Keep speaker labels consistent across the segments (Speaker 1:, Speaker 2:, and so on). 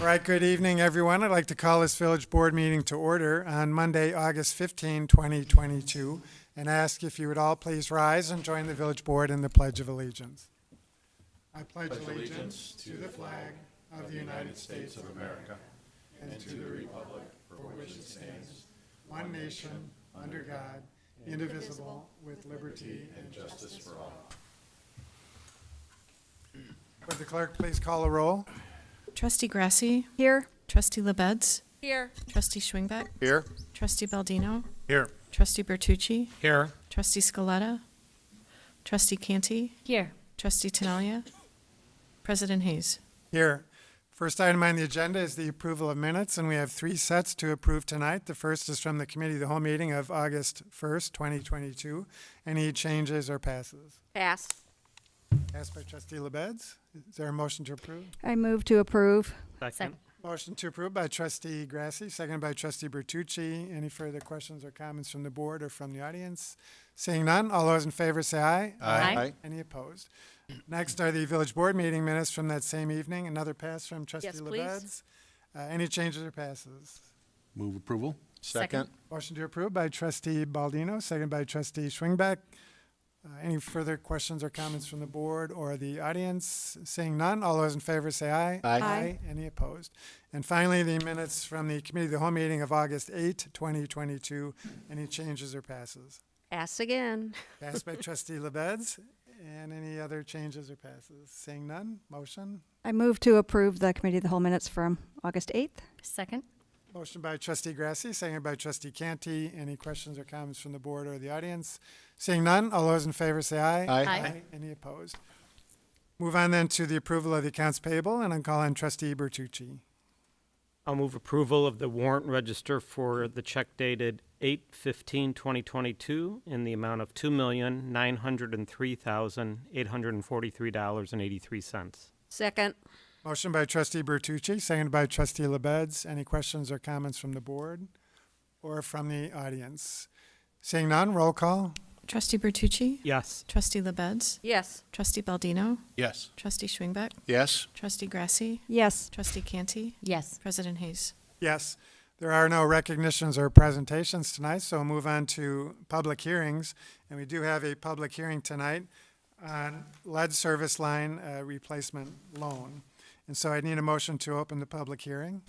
Speaker 1: All right, good evening, everyone. I'd like to call this village board meeting to order on Monday, August 15, 2022, and ask if you would all please rise and join the village board in the Pledge of Allegiance. I pledge allegiance to the flag of the United States of America and to the republic for which it stands, one nation, under God, indivisible, with liberty and justice for all. Would the clerk please call a roll?
Speaker 2: Trustee Grasse.
Speaker 3: Here.
Speaker 2: Trustee LaBedz.
Speaker 3: Here.
Speaker 2: Trustee Schwingbeck.
Speaker 4: Here.
Speaker 2: Trustee Baldino.
Speaker 4: Here.
Speaker 2: Trustee Bertucci.
Speaker 4: Here.
Speaker 2: Trustee Scaletta. Trustee Canty.
Speaker 3: Here.
Speaker 2: Trustee Tinaglia. President Hayes.
Speaker 1: Here. First item on the agenda is the approval of minutes, and we have 3 sets to approve tonight. The first is from the Committee of the Whole meeting of August 1st, 2022. Any changes or passes?
Speaker 3: Pass.
Speaker 1: Passed by Trustee LaBedz. Is there a motion to approve?
Speaker 3: I move to approve.
Speaker 4: Second.
Speaker 1: Motion to approve by Trustee Grasse, seconded by Trustee Bertucci. Any further questions or comments from the board or from the audience? Seeing none, all those in favor say aye.
Speaker 4: Aye.
Speaker 1: Any opposed? Next are the village board meeting minutes from that same evening. Another pass from Trustee
Speaker 3: Yes, please.
Speaker 1: LaBedz. Any changes or passes?
Speaker 4: Move approval.
Speaker 3: Second.
Speaker 1: Motion to approve by Trustee Baldino, seconded by Trustee Schwingbeck. Any further questions or comments from the board or the audience? Seeing none, all those in favor say aye.
Speaker 4: Aye.
Speaker 1: Any opposed? And finally, the minutes from the Committee of the Whole meeting of August 8, 2022. Any changes or passes?
Speaker 3: Pass again.
Speaker 1: Passed by Trustee LaBedz. And any other changes or passes? Seeing none, motion.
Speaker 5: I move to approve the Committee of the Whole minutes from August 8th.
Speaker 2: Second.
Speaker 1: Motion by Trustee Grasse, seconded by Trustee Canty. Any questions or comments from the board or the audience? Seeing none, all those in favor say aye.
Speaker 4: Aye.
Speaker 1: Any opposed? Move on then to the approval of the accounts payable, and I'll call on Trustee Bertucci.
Speaker 6: I'll move approval of the warrant register for the check dated 8/15/2022 in the amount of $2,903,843.83.
Speaker 3: Second.
Speaker 1: Motion by Trustee Bertucci, seconded by Trustee LaBedz. Any questions or comments from the board or from the audience? Seeing none, roll call.
Speaker 2: Trustee Bertucci.
Speaker 6: Yes.
Speaker 2: Trustee LaBedz.
Speaker 3: Yes.
Speaker 2: Trustee Baldino.
Speaker 4: Yes.
Speaker 2: Trustee Schwingbeck.
Speaker 4: Yes.
Speaker 2: Trustee Grasse.
Speaker 5: Yes.
Speaker 2: Trustee Canty.
Speaker 3: Yes.
Speaker 2: President Hayes.
Speaker 1: Yes. There are no recognitions or presentations tonight, so we'll move on to public hearings. And we do have a public hearing tonight on lead service line replacement loan. And so I need a motion to open the public hearing.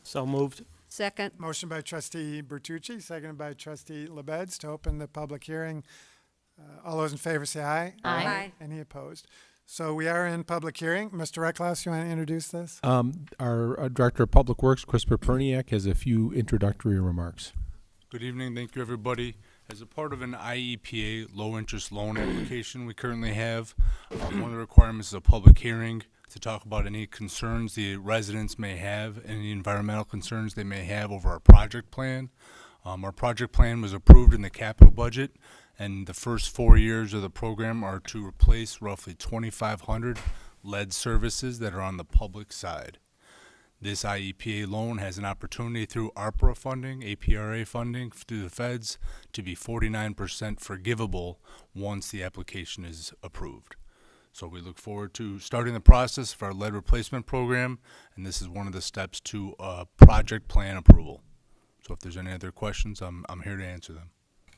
Speaker 6: So moved.
Speaker 3: Second.
Speaker 1: Motion by Trustee Bertucci, seconded by Trustee LaBedz to open the public hearing. All those in favor say aye.
Speaker 3: Aye.
Speaker 1: Any opposed? So we are in public hearing. Mr. Recklouse, you want to introduce this?
Speaker 7: Our Director of Public Works, Chris Perniak, has a few introductory remarks.
Speaker 8: Good evening. Thank you, everybody. As a part of an IEPA low-interest loan application we currently have, one of the requirements is a public hearing to talk about any concerns the residents may have, any environmental concerns they may have over our project plan. Our project plan was approved in the capital budget, and the first 4 years of the program are to replace roughly 2,500 lead services that are on the public side. This IEPA loan has an opportunity through ARPA funding, APRA funding through the feds, to be 49% forgivable once the application is approved. So we look forward to starting the process for our lead replacement program, and this is one of the steps to project plan approval. So if there's any other questions, I'm here to answer them.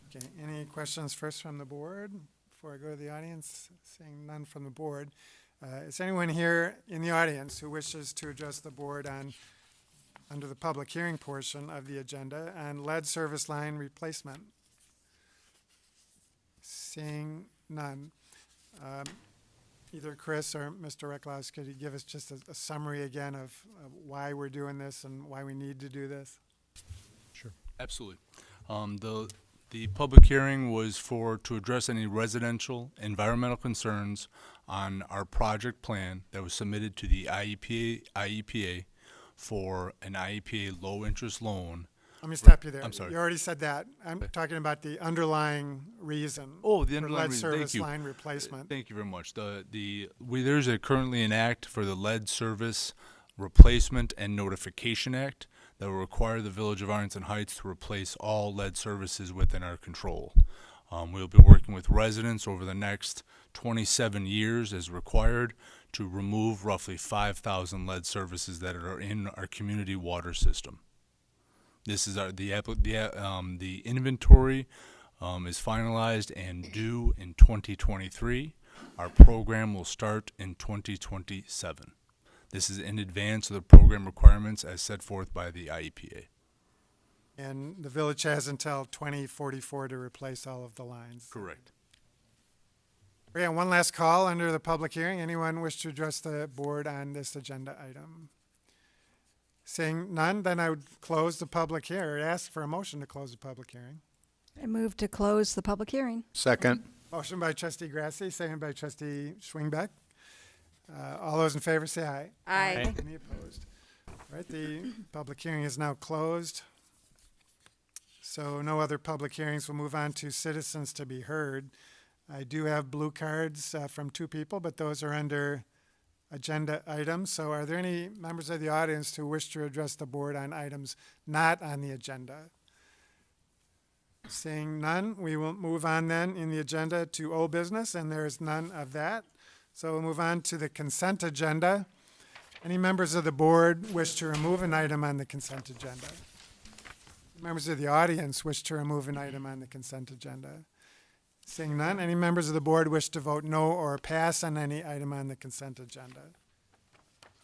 Speaker 1: Okay, any questions first from the board before I go to the audience? Seeing none from the board. Is anyone here in the audience who wishes to address the board on, under the public hearing portion of the agenda, on lead service line replacement? Seeing none. Either Chris or Mr. Recklouse, could you give us just a summary again of why we're doing this and why we need to do this?
Speaker 7: Sure.
Speaker 8: Absolutely. The public hearing was to address any residential environmental concerns on our project plan that was submitted to the IEPA for an IEPA low-interest loan.
Speaker 1: Let me stop you there.
Speaker 8: I'm sorry.
Speaker 1: You already said that. I'm talking about the underlying reason.
Speaker 8: Oh, the
Speaker 1: for
Speaker 8: underlying
Speaker 1: lead
Speaker 8: reason. Thank
Speaker 1: service
Speaker 8: you.
Speaker 1: line replacement.
Speaker 8: Thank you very much. There's currently an act for the Lead Service Replacement and Notification Act that will require the Village of Arlington Heights to replace all lead services within our control. We'll be working with residents over the next 27 years as required to remove roughly 5,000 lead surfaces that are in our community water system. This is the inventory is finalized and due in 2023. Our program will start in 2027. This is in advance of the program requirements as set forth by the IEPA.
Speaker 1: And the village has until 2044 to replace all of the lines.
Speaker 8: Correct.
Speaker 1: We have one last call under the public hearing. Anyone wish to address the board on this agenda item? Seeing none, then I would close the public hearing, or ask for a motion to close the public hearing.
Speaker 5: I move to close the public hearing.
Speaker 4: Second.
Speaker 1: Motion by Trustee Grasse, second by Trustee Schwingbeck. All those in favor say aye.
Speaker 3: Aye.
Speaker 1: Any opposed? All right, the public hearing is now closed. So no other public hearings. We'll move on to citizens to be heard. I do have blue cards from two people, but those are under agenda items. So are there any members of the audience who wish to address the board on items not on the agenda? Seeing none, we will move on then in the agenda to old business, and there is none of that. So we'll move on to the consent agenda. Any members of the board wish to remove an item on the consent agenda? Members of the audience wish to remove an item on the consent agenda? Seeing none, any members of the board wish to vote no or pass on any item on the consent agenda?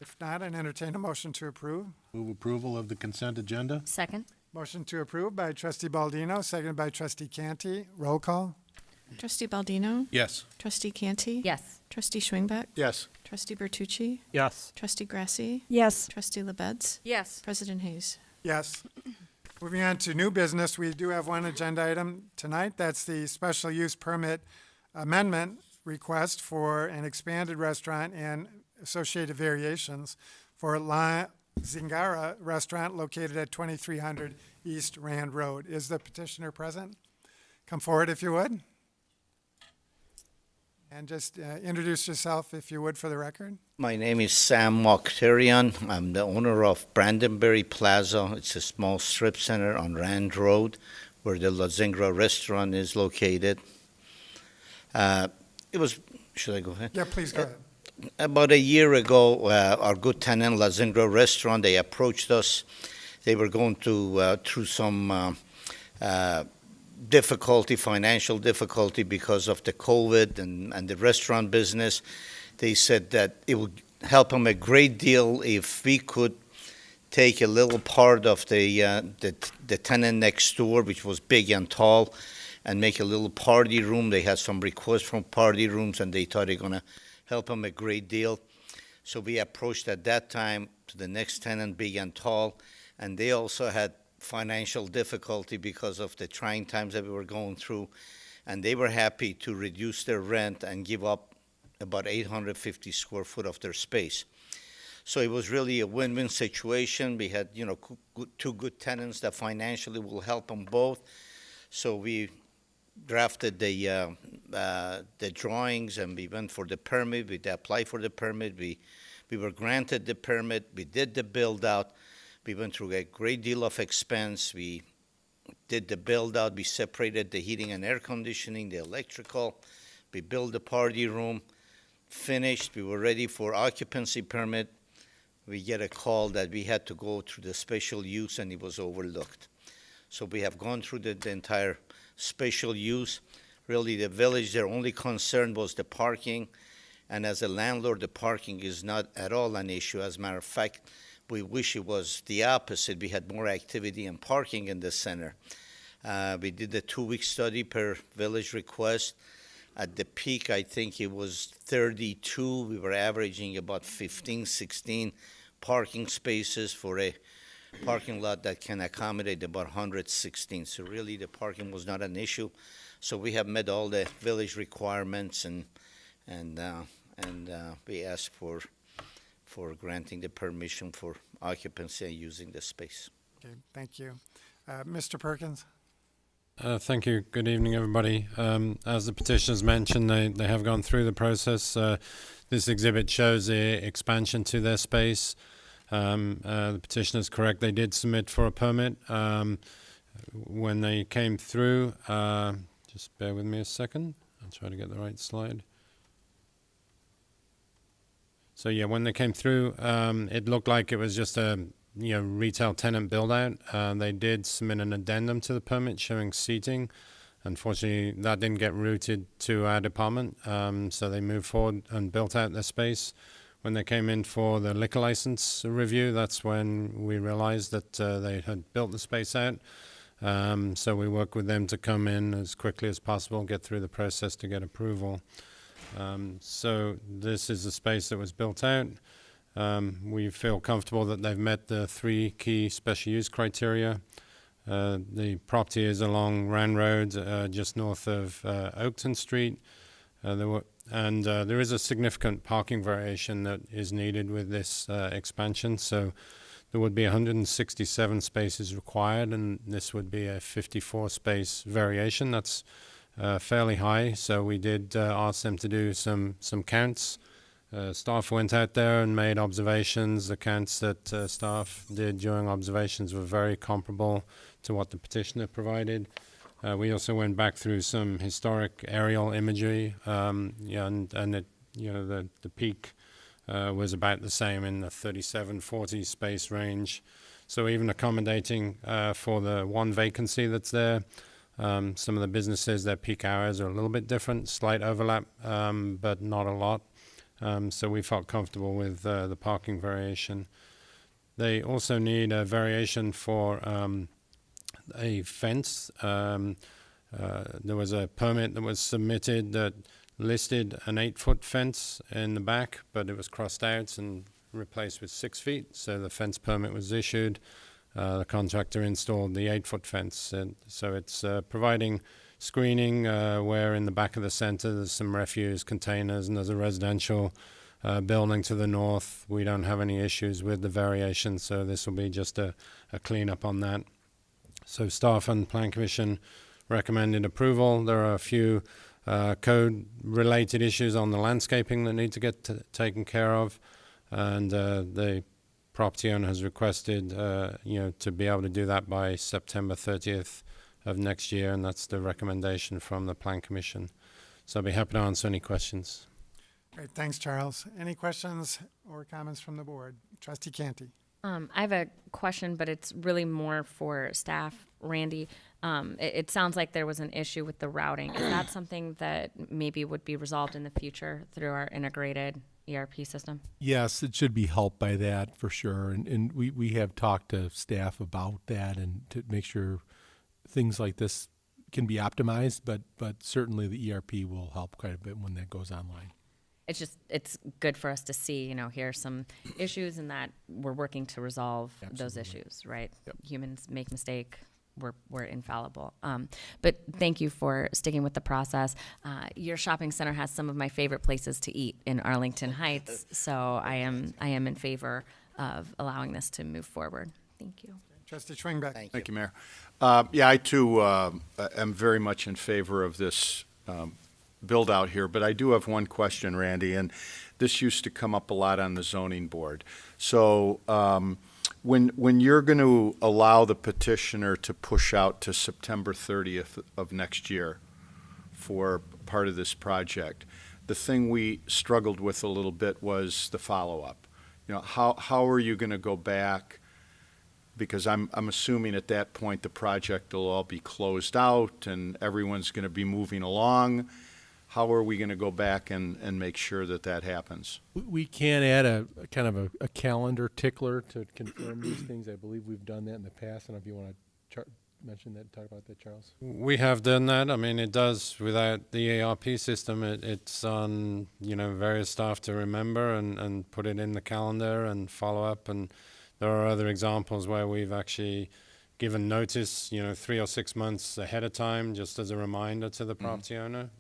Speaker 1: If not, I'd entertain a motion to approve.
Speaker 4: Move approval of the consent agenda?
Speaker 3: Second.
Speaker 1: Motion to approve by Trustee Baldino, seconded by Trustee Canty. Roll call.
Speaker 2: Trustee Baldino?
Speaker 4: Yes.
Speaker 2: Trustee Canty?
Speaker 3: Yes.
Speaker 2: Trustee Schwingbeck?
Speaker 4: Yes.
Speaker 2: Trustee Bertucci?
Speaker 6: Yes.
Speaker 2: Trustee Grasse?
Speaker 5: Yes.
Speaker 2: Trustee LaBedz?
Speaker 3: Yes.
Speaker 2: President Hayes?
Speaker 1: Yes. Moving on to new business, we do have one agenda item tonight. That's the special use permit amendment request for an expanded restaurant and associated variations for La Zingara Restaurant located at 2300 East Rand Road. Is the petitioner present? Come forward if you would. And just introduce yourself if you would for the record.
Speaker 9: My name is Sam Mokhtarian. I'm the owner of Brandenberry Plaza. It's a small strip center on Rand Road where the La Zingra restaurant is located. Should I go ahead?
Speaker 1: Yeah, please go ahead.
Speaker 9: About a year ago, our good tenant, La Zingra Restaurant, they approached us. They were going through some financial difficulty because of the COVID and the restaurant business. They said that it would help them a great deal if we could take a little part of the tenant next door, which was big and tall, and make a little party room. They had some requests from party rooms, and they thought they're going to help them a great deal. So we approached at that time to the next tenant, big and tall, and they also had financial difficulty because of the trying times that we were going through, and they were happy to reduce their rent and give up about 850 square foot of their space. So it was really a win-win situation. We had, two good tenants that financially will help them both. So we drafted the drawings, and we went for the permit. We applied for the permit. We were granted the permit. We did the build-out. We went through a great deal of expense. We did the build-out. We separated the heating and air conditioning, the electrical. We built the party room, finished. We were ready for occupancy permit. We get a call that we had to go through the special use, and it was overlooked. So we have gone through the entire special use. Really, the village, their only concern was the parking. And as a landlord, the parking is not at all an issue. As a matter of fact, we wish it was the opposite. We had more activity and parking in the center. We did a 2-week study per village request. At the peak, I think it was 32. We were averaging about 15, 16 parking spaces for a parking lot that can accommodate about 116. So really, the parking was not an issue. So we have met all the village requirements, and we asked for granting the permission for occupancy and using the space.
Speaker 1: Okay, thank you. Mr. Perkins?
Speaker 10: Thank you. Good evening, everybody. As the petitioners mentioned, they have gone through the process. This exhibit shows the expansion to their space. The petitioner is correct. They did submit for a permit when they came through. Just bear with me a second. I'll try to get the right slide. So yeah, when they came through, it looked like it was just a retail tenant build out. They did submit an addendum to the permit showing seating. Unfortunately, that didn't get routed to our department, so they moved forward and built out their space. When they came in for the liquor license review, that's when we realized that they had built the space out. So we worked with them to come in as quickly as possible, get through the process to get approval. So this is the space that was built out. We feel comfortable that they've met the 3 key special use criteria. The property is along Rand Road, just north of Oakton Street. There is a significant parking variation that is needed with this expansion. So there would be 167 spaces required, and this would be a 54 space variation. That's fairly high. So we did ask them to do some counts. Staff went out there and made observations. The counts that staff did during observations were very comparable to what the petitioner provided. We also went back through some historic aerial imagery, and it, the peak was about the same in the 37-40 space range. So even accommodating for the one vacancy that's there, some of the businesses, their peak hours are a little bit different, slight overlap, but not a lot. So we felt comfortable with the parking variation. They also need a variation for a fence. There was a permit that was submitted that listed an 8-foot fence in the back, but it was crossed out and replaced with 6 feet. So the fence permit was issued. The contractor installed the 8-foot fence. And so it's providing screening where in the back of the center there's some refuse containers and there's a residential building to the north. We don't have any issues with the variation, so this will be just a cleanup on that. So staff and Plan Commission recommended approval. There are a few code-related issues on the landscaping that need to get taken care of, and the property owner has requested to be able to do that by September 30th of next year, and that's the recommendation from the Plan Commission. So I'll be happy to answer any questions.
Speaker 1: Great, thanks, Charles. Any questions or comments from the board? Trustee Canty.
Speaker 11: I have a question, but it's really more for staff. Randy, it sounds like there was an issue with the routing. Is that something that maybe would be resolved in the future through our integrated ERP system?
Speaker 7: Yes, it should be helped by that for sure. And we have talked to staff about that and to make sure things like this can be optimized, but certainly the ERP will help quite a bit when that goes online.
Speaker 11: It's good for us to see, here are some issues and that we're working to resolve those issues, right?
Speaker 7: Yep.
Speaker 11: Humans make mistake. We're infallible. But thank you for sticking with the process. Your shopping center has some of my favorite places to eat in Arlington Heights, so I am in favor of allowing this to move forward. Thank you.
Speaker 1: Trustee Schwingbeck.
Speaker 4: Thank you, Mayor. I too am very much in favor of this build out here, but I do have one question, Randy, and this used to come up a lot on the zoning board. So when you're going to allow the petitioner to push out to September 30th of next year for part of this project, the thing we struggled with a little bit was the follow-up. How are you going to go back? Because I'm assuming at that point the project will all be closed out and everyone's going to be moving along. How are we going to go back and make sure that happens?
Speaker 7: We can add a kind of a calendar tickler to confirm these things. I believe we've done that in the past. I don't know if you want to mention that, talk about that, Charles.
Speaker 10: We have done that. I mean, it does without the ERP system. It's on various staff to remember and put it in the calendar and follow up. And there are other examples where we've actually given notice, 3 or 6 months ahead of time, just as a reminder to the property owner.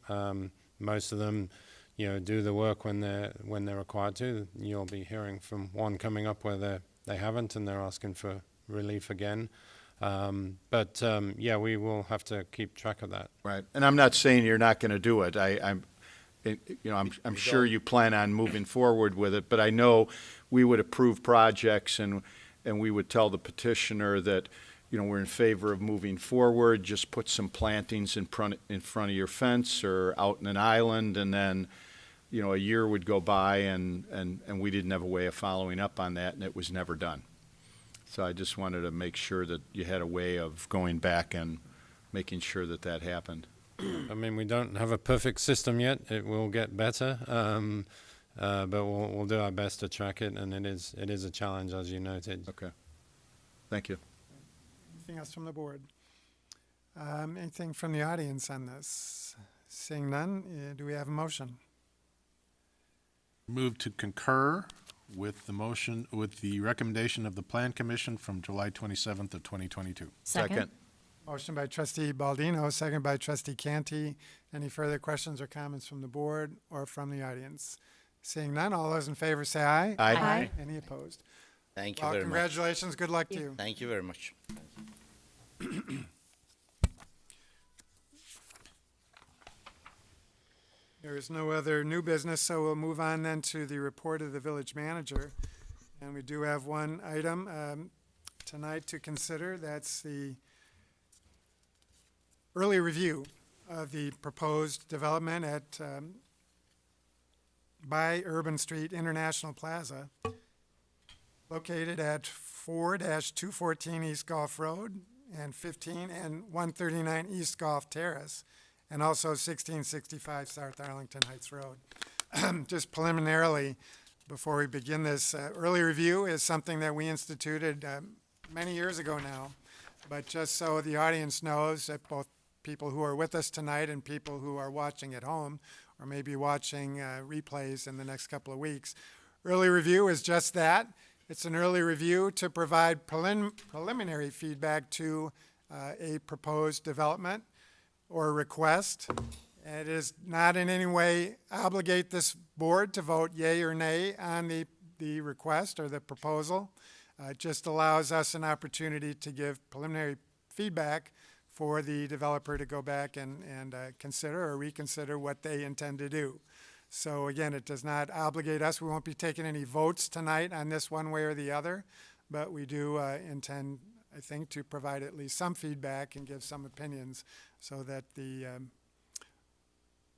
Speaker 10: Most of them, do the work when they're required to. You'll be hearing from one coming up where they haven't and they're asking for relief again. But we will have to keep track of that.
Speaker 4: Right, and I'm not saying you're not going to do it. I'm sure you plan on moving forward with it. But I know we would approve projects and we would tell the petitioner that we're in favor of moving forward. Just put some plantings in front of your fence or out in an island, and then a year would go by and we didn't have a way of following up on that, and it was never done. So I just wanted to make sure that you had a way of going back and making sure that that happened.
Speaker 10: I mean, we don't have a perfect system yet. It will get better, but we'll do our best to track it, and it is a challenge, as you noted.
Speaker 4: Okay. Thank you.
Speaker 1: Anything else from the board? Anything from the audience on this? Seeing none, do we have a motion?
Speaker 12: Move to concur with the motion, with the recommendation of the Plan Commission from July 27th of 2022.
Speaker 11: Second.
Speaker 1: Motion by trustee Baldino, second by trustee Canty. Any further questions or comments from the board or from the audience? Seeing none, all those in favor say aye.
Speaker 4: Aye.
Speaker 11: Aye.
Speaker 1: Any opposed?
Speaker 9: Thank you
Speaker 1: Well,
Speaker 9: very much.
Speaker 1: congratulations. Good luck to you.
Speaker 9: Thank you very much.
Speaker 1: There is no other new business, so we'll move on then to the report of the village manager. And we do have one item tonight to consider. That's the early review of the proposed development at by Urban Street International Plaza, located at 4-214 East Gulf Road and 15 and 139 East Gulf Terrace, and also 1665 South Arlington Heights Road. Just preliminarily, before we begin this, early review is something that we instituted many years ago now, but just so the audience knows, that both people who are with us tonight and people who are watching at home, or maybe watching replays in the next couple of weeks, early review is just that. It's an early review to provide preliminary feedback to a proposed development or request. It is not in any way obligate this board to vote yea or nay on the request or the proposal. It just allows us an opportunity to give preliminary feedback for the developer to go back and consider or reconsider what they intend to do. So again, it does not obligate us. We won't be taking any votes tonight on this one way or the other, but we do intend, I think, to provide at least some feedback and give some opinions so that the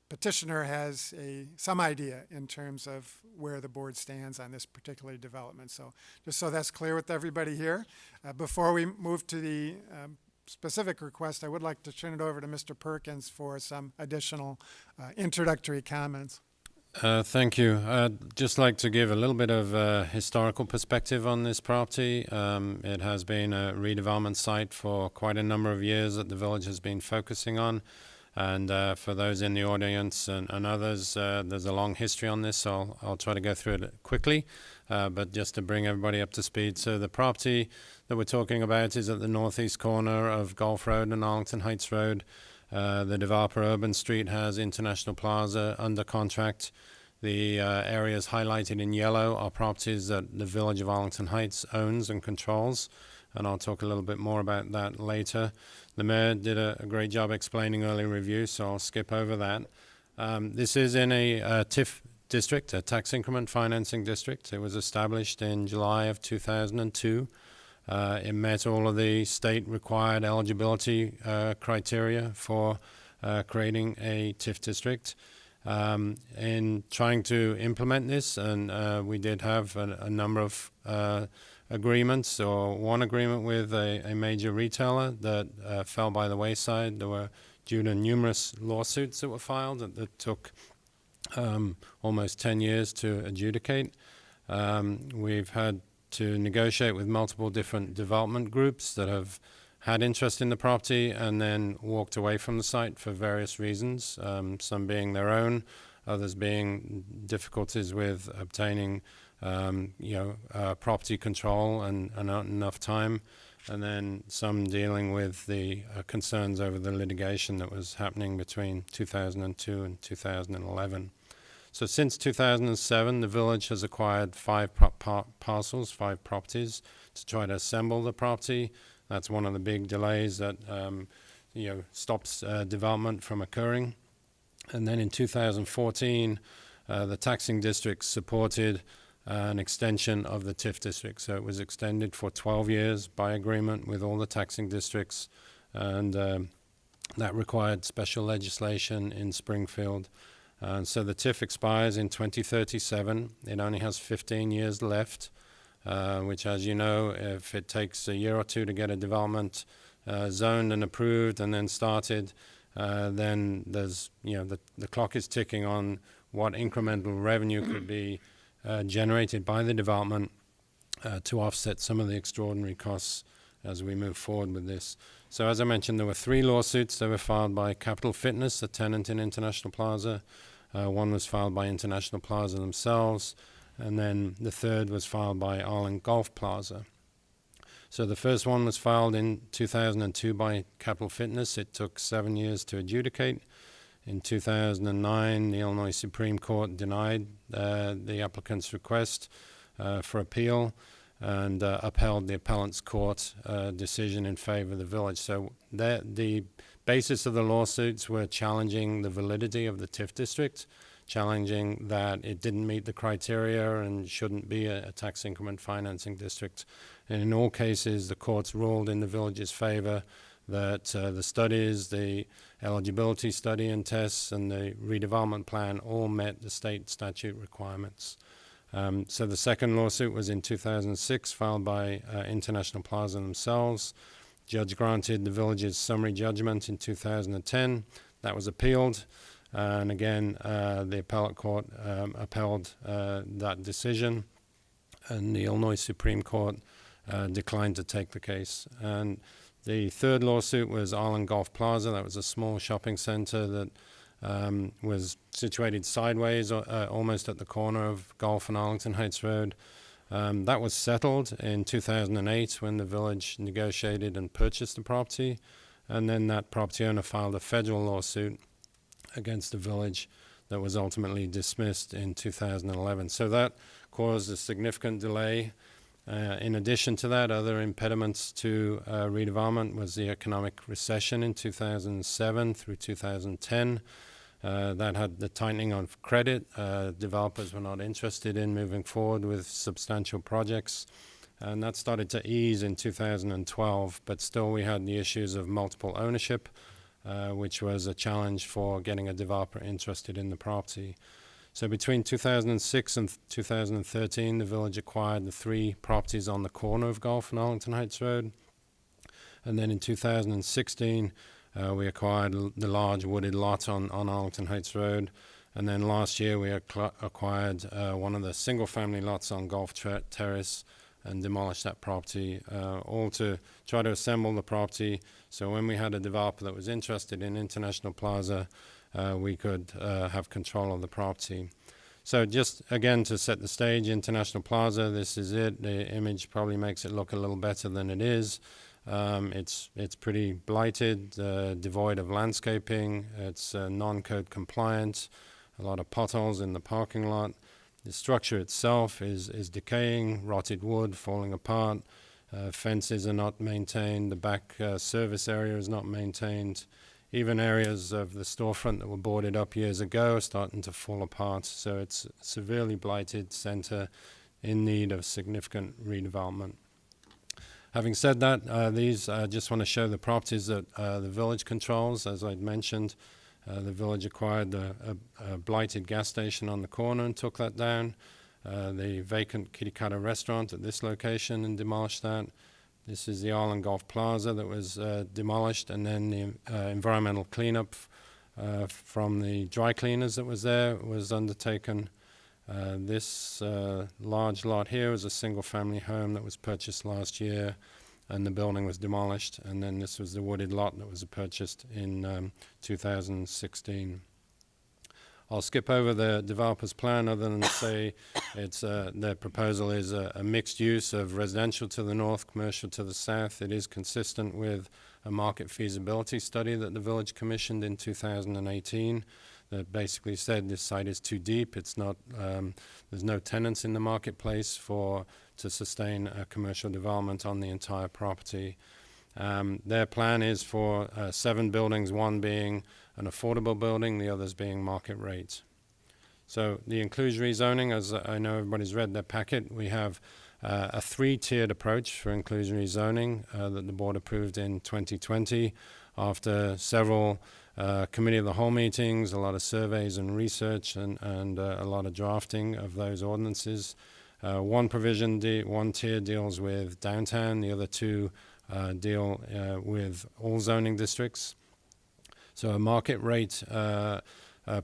Speaker 1: petitioner has some idea in terms of where the board stands on this particular development. So just so that's clear with everybody here. Before we move to the specific request, I would like to turn it over to Mr. Perkins for some additional introductory comments.
Speaker 10: Thank you. I'd just like to give a little bit of historical perspective on this property. It has been a redevelopment site for quite a number of years that the village has been focusing on. And for those in the audience and others, there's a long history on this, so I'll try to go through it quickly. But just to bring everybody up to speed, so the property that we're talking about is at the northeast corner of Gulf Road and Arlington Heights Road. The developer Urban Street has International Plaza under contract. The areas highlighted in yellow are properties that the Village of Arlington Heights owns and controls, and I'll talk a little bit more about that later. The mayor did a great job explaining early review, so I'll skip over that. This is in a TIF district, a tax increment financing district. It was established in July of 2002. It met all of the state required eligibility criteria for creating a TIF district. In trying to implement this, and we did have a number of agreements, or one agreement with a major retailer that fell by the wayside. There were due to numerous lawsuits that were filed that took almost 10 years to adjudicate. We've had to negotiate with multiple different development groups that have had interest in the property and then walked away from the site for various reasons, some being their own, others being difficulties with obtaining property control and not enough time, and then some dealing with the concerns over the litigation that was happening between 2002 and 2011. So since 2007, the village has acquired 5 parcels, 5 properties, to try to assemble the property. That's one of the big delays that stops development from occurring. And then in 2014, the taxing district supported an extension of the TIF district. So it was extended for 12 years by agreement with all the taxing districts, and that required special legislation in Springfield. So the TIF expires in 2037. It only has 15 years left, which, as you know, if it takes a year or two to get a development zoned and approved and then started, then there's, the clock is ticking on what incremental revenue could be generated by the development to offset some of the extraordinary costs as we move forward with this. So as I mentioned, there were 3 lawsuits that were filed by Capital Fitness, a tenant in International Plaza. One was filed by International Plaza themselves, and then the third was filed by Arlington Golf Plaza. So the first one was filed in 2002 by Capital Fitness. It took 7 years to adjudicate. In 2009, the Illinois Supreme Court denied the applicant's request for appeal and upheld the appellant's court decision in favor of the village. So the basis of the lawsuits were challenging the validity of the TIF district, challenging that it didn't meet the criteria and shouldn't be a tax increment financing district. And in all cases, the courts ruled in the village's favor that the studies, the eligibility study and tests, and the redevelopment plan all met the state statute requirements. So the second lawsuit was in 2006, filed by International Plaza themselves. Judge granted the village's summary judgment in 2010. That was appealed. And again, the appellate court upheld that decision. And the Illinois Supreme Court declined to take the case. And the third lawsuit was Arlington Golf Plaza. That was a small shopping center that was situated sideways, almost at the corner of Golf and Arlington Heights Road. That was settled in 2008 when the village negotiated and purchased the property. And then that property owner filed a federal lawsuit against the village that was ultimately dismissed in 2011. So that caused a significant delay. In addition to that, other impediments to redevelopment was the economic recession in 2007 through 2010. That had the tightening of credit. Developers were not interested in moving forward with substantial projects. And that started to ease in 2012, but still we had the issues of multiple ownership, which was a challenge for getting a developer interested in the property. So between 2006 and 2013, the village acquired the 3 properties on the corner of Golf and Arlington Heights Road. And then in 2016, we acquired the large wooded lot on Arlington Heights Road. And then last year, we acquired one of the single-family lots on Golf Terrace and demolished that property, all to try to assemble the property. So when we had a developer that was interested in International Plaza, we could have control of the property. So just, again, to set the stage, International Plaza, this is it. The image probably makes it look a little better than it is. It's pretty blighted, devoid of landscaping. It's non-code compliant, a lot of potholes in the parking lot. The structure itself is decaying, rotted wood falling apart. Fences are not maintained. The back service area is not maintained. Even areas of the storefront that were boarded up years ago are starting to fall apart. So it's a severely blighted center in need of significant redevelopment. Having said that, these I just want to show the properties that the village controls. As I'd mentioned, the village acquired a blighted gas station on the corner and took that down. The vacant Kitty Cutter restaurant at this location and demolished that. This is the Arlington Golf Plaza that was demolished, and then the environmental cleanup from the dry cleaners that was there was undertaken. This large lot here was a single-family home that was purchased last year, and the building was demolished. And then this was the wooded lot that was purchased in 2016. I'll skip over the developer's plan other than to say their proposal is a mixed use of residential to the north, commercial to the south. It is consistent with a market feasibility study that the village commissioned in 2018 that basically said this site is too deep. It's not, there's no tenants in the marketplace to sustain a commercial development on the entire property. Their plan is for 7 buildings, one being an affordable building, the others being market rates. So the inclusionary zoning, as I know everybody's read their packet, we have a 3-tiered approach for inclusionary zoning that the board approved in 2020 after several committee of the whole meetings, a lot of surveys and research, and a lot of drafting of those ordinances. One tier deals with downtown, the other two deal with all zoning districts. So a market rate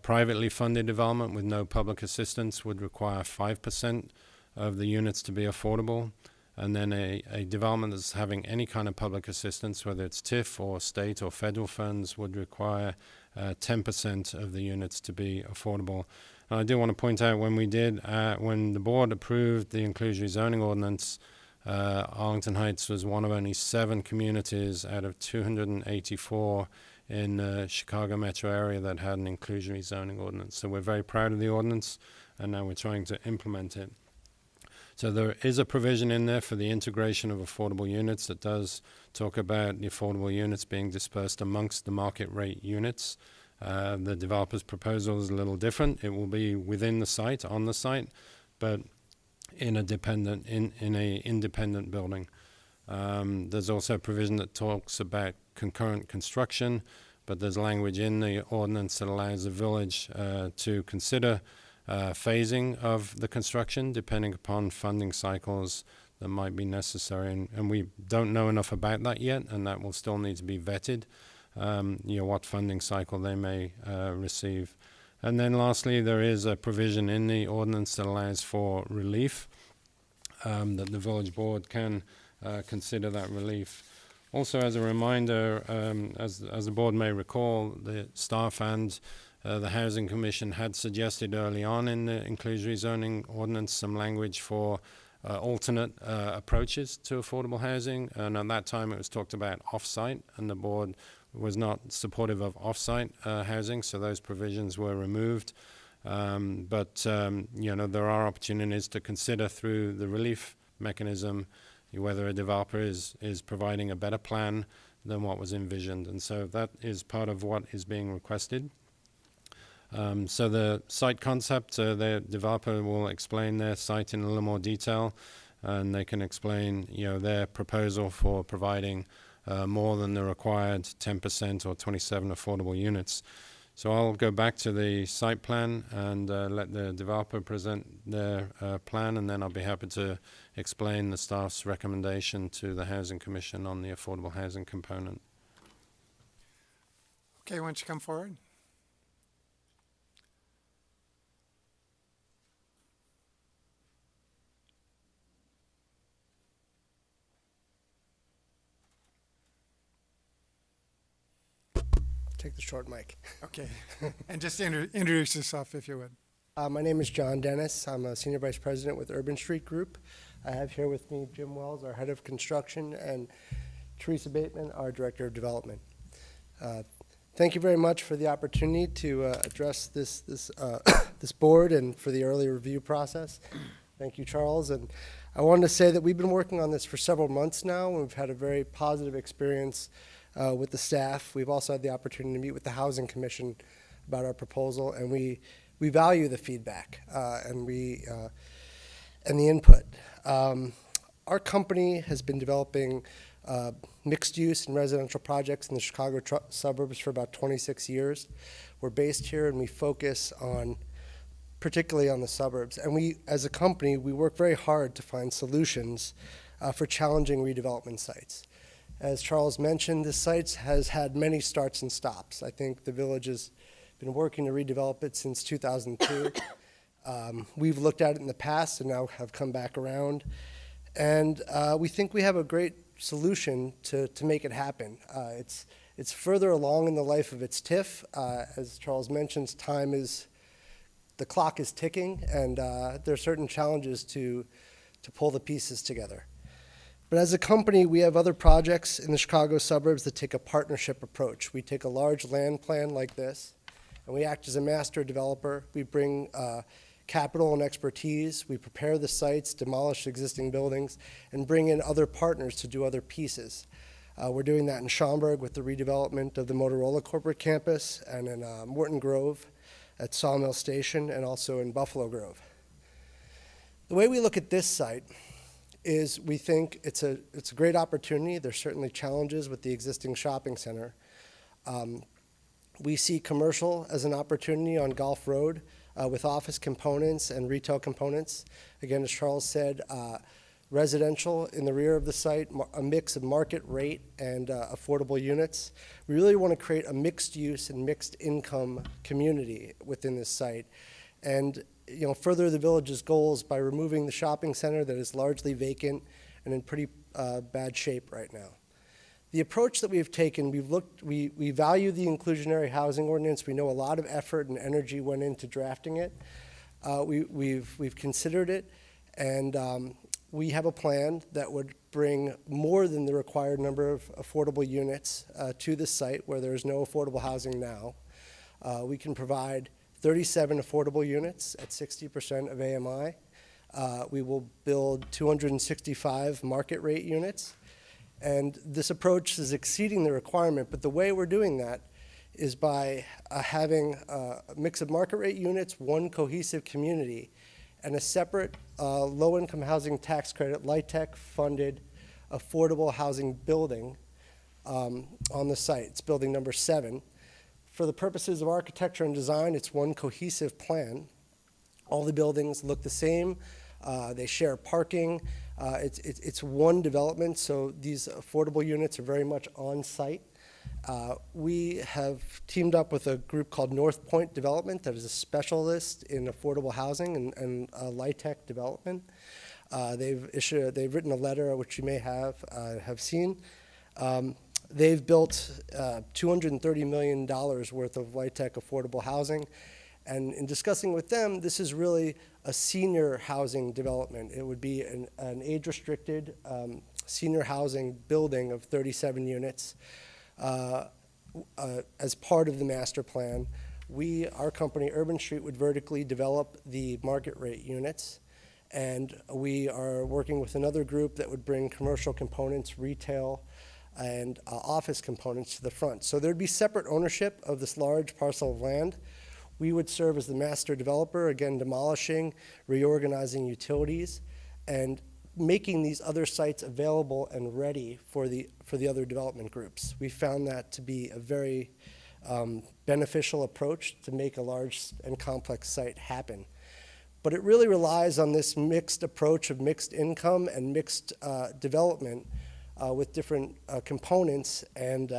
Speaker 10: privately funded development with no public assistance would require 5% of the units to be affordable. And then a development that's having any kind of public assistance, whether it's TIF or state or federal funds, would require 10% of the units to be affordable. And I do want to point out when the board approved the inclusionary zoning ordinance, Arlington Heights was one of only 7 communities out of 284 in the Chicago metro area that had an inclusionary zoning ordinance. So we're very proud of the ordinance, and now we're trying to implement it. So there is a provision in there for the integration of affordable units that does talk about the affordable units being dispersed amongst the market rate units. The developer's proposal is a little different. It will be within the site, on the site, but in a independent building. There's also a provision that talks about concurrent construction, but there's language in the ordinance that allows the village to consider phasing of the construction depending upon funding cycles that might be necessary, and we don't know enough about that yet, and that will still need to be vetted, what funding cycle they may receive. And then lastly, there is a provision in the ordinance that allows for relief, that the village board can consider that relief. Also, as a reminder, as the board may recall, the staff and the Housing Commission had suggested early on in the inclusionary zoning ordinance some language for alternate approaches to affordable housing, and at that time it was talked about off-site, and the board was not supportive of off-site housing, so those provisions were removed. But there are opportunities to consider through the relief mechanism whether a developer is providing a better plan than what was envisioned, and so that is part of what is being requested. So the site concept, the developer will explain their site in a little more detail, and they can explain, their proposal for providing more than the required 10% or 27 affordable units. So I'll go back to the site plan and let the developer present their plan, and then I'll be happy to explain the staff's recommendation to the Housing Commission on the affordable housing component.
Speaker 1: Okay, why don't you come forward?
Speaker 13: Take the short mic.
Speaker 1: Okay, and just introduce yourself if you would.
Speaker 13: My name is John Dennis. I'm a Senior Vice President with Urban Street Group. I have here with me Jim Wells, our Head of Construction, and Teresa Bateman, our Director of Development. Thank you very much for the opportunity to address this board and for the early review process. Thank you, Charles. And I wanted to say that we've been working on this for several months now, and we've had a very positive experience with the staff. We've also had the opportunity to meet with the Housing Commission about our proposal, and we value the feedback and the input. Our company has been developing mixed use and residential projects in the Chicago suburbs for about 26 years. We're based here, and we focus particularly on the suburbs. And we, as a company, we work very hard to find solutions for challenging redevelopment sites. As Charles mentioned, this site has had many starts and stops. I think the village has been working to redevelop it since 2002. We've looked at it in the past and now have come back around. And we think we have a great solution to make it happen. It's further along in the life of its TIF. As Charles mentions, the clock is ticking, and there are certain challenges to pull the pieces together. But as a company, we have other projects in the Chicago suburbs that take a partnership approach. We take a large land plan like this, and we act as a master developer. We bring capital and expertise. We prepare the sites, demolish existing buildings, and bring in other partners to do other pieces. We're doing that in Schaumburg with the redevelopment of the Motorola corporate campus, and in Morton Grove at Sawmill Station, and also in Buffalo Grove. The way we look at this site is we think it's a great opportunity. There's certainly challenges with the existing shopping center. We see commercial as an opportunity on Gulf Road with office components and retail components. Again, as Charles said, residential in the rear of the site, a mix of market rate and affordable units. We really want to create a mixed use and mixed income community within this site, and further the village's goals by removing the shopping center that is largely vacant and in pretty bad shape right now. The approach that we've taken, we value the inclusionary housing ordinance. We know a lot of effort and energy went into drafting it. We've considered it, and we have a plan that would bring more than the required number of affordable units to the site where there is no affordable housing now. We can provide 37 affordable units at 60% of AMI. We will build 265 market rate units. And this approach is exceeding the requirement, but the way we're doing that is by having a mix of market rate units, one cohesive community, and a separate low-income housing tax credit, LIHTC funded affordable housing building on the site. It's building number 7. For the purposes of architecture and design, it's one cohesive plan. All the buildings look the same. They share parking. It's one development, so these affordable units are very much on site. We have teamed up with a group called North Point Development that is a specialist in affordable housing and LIHTC development. They've written a letter, which you may have seen. They've built $230 million worth of LIHTC affordable housing. And in discussing with them, this is really a senior housing development. It would be an age-restricted senior housing building of 37 units. As part of the master plan, our company, Urban Street, would vertically develop the market rate units. And we are working with another group that would bring commercial components, retail, and office components to the front. So there'd be separate ownership of this large parcel of land. We would serve as the master developer, again, demolishing, reorganizing utilities, and making these other sites available and ready for the other development groups. We found that to be a very beneficial approach to make a large and complex site happen. But it really relies on this mixed approach of mixed income and mixed development with different components, and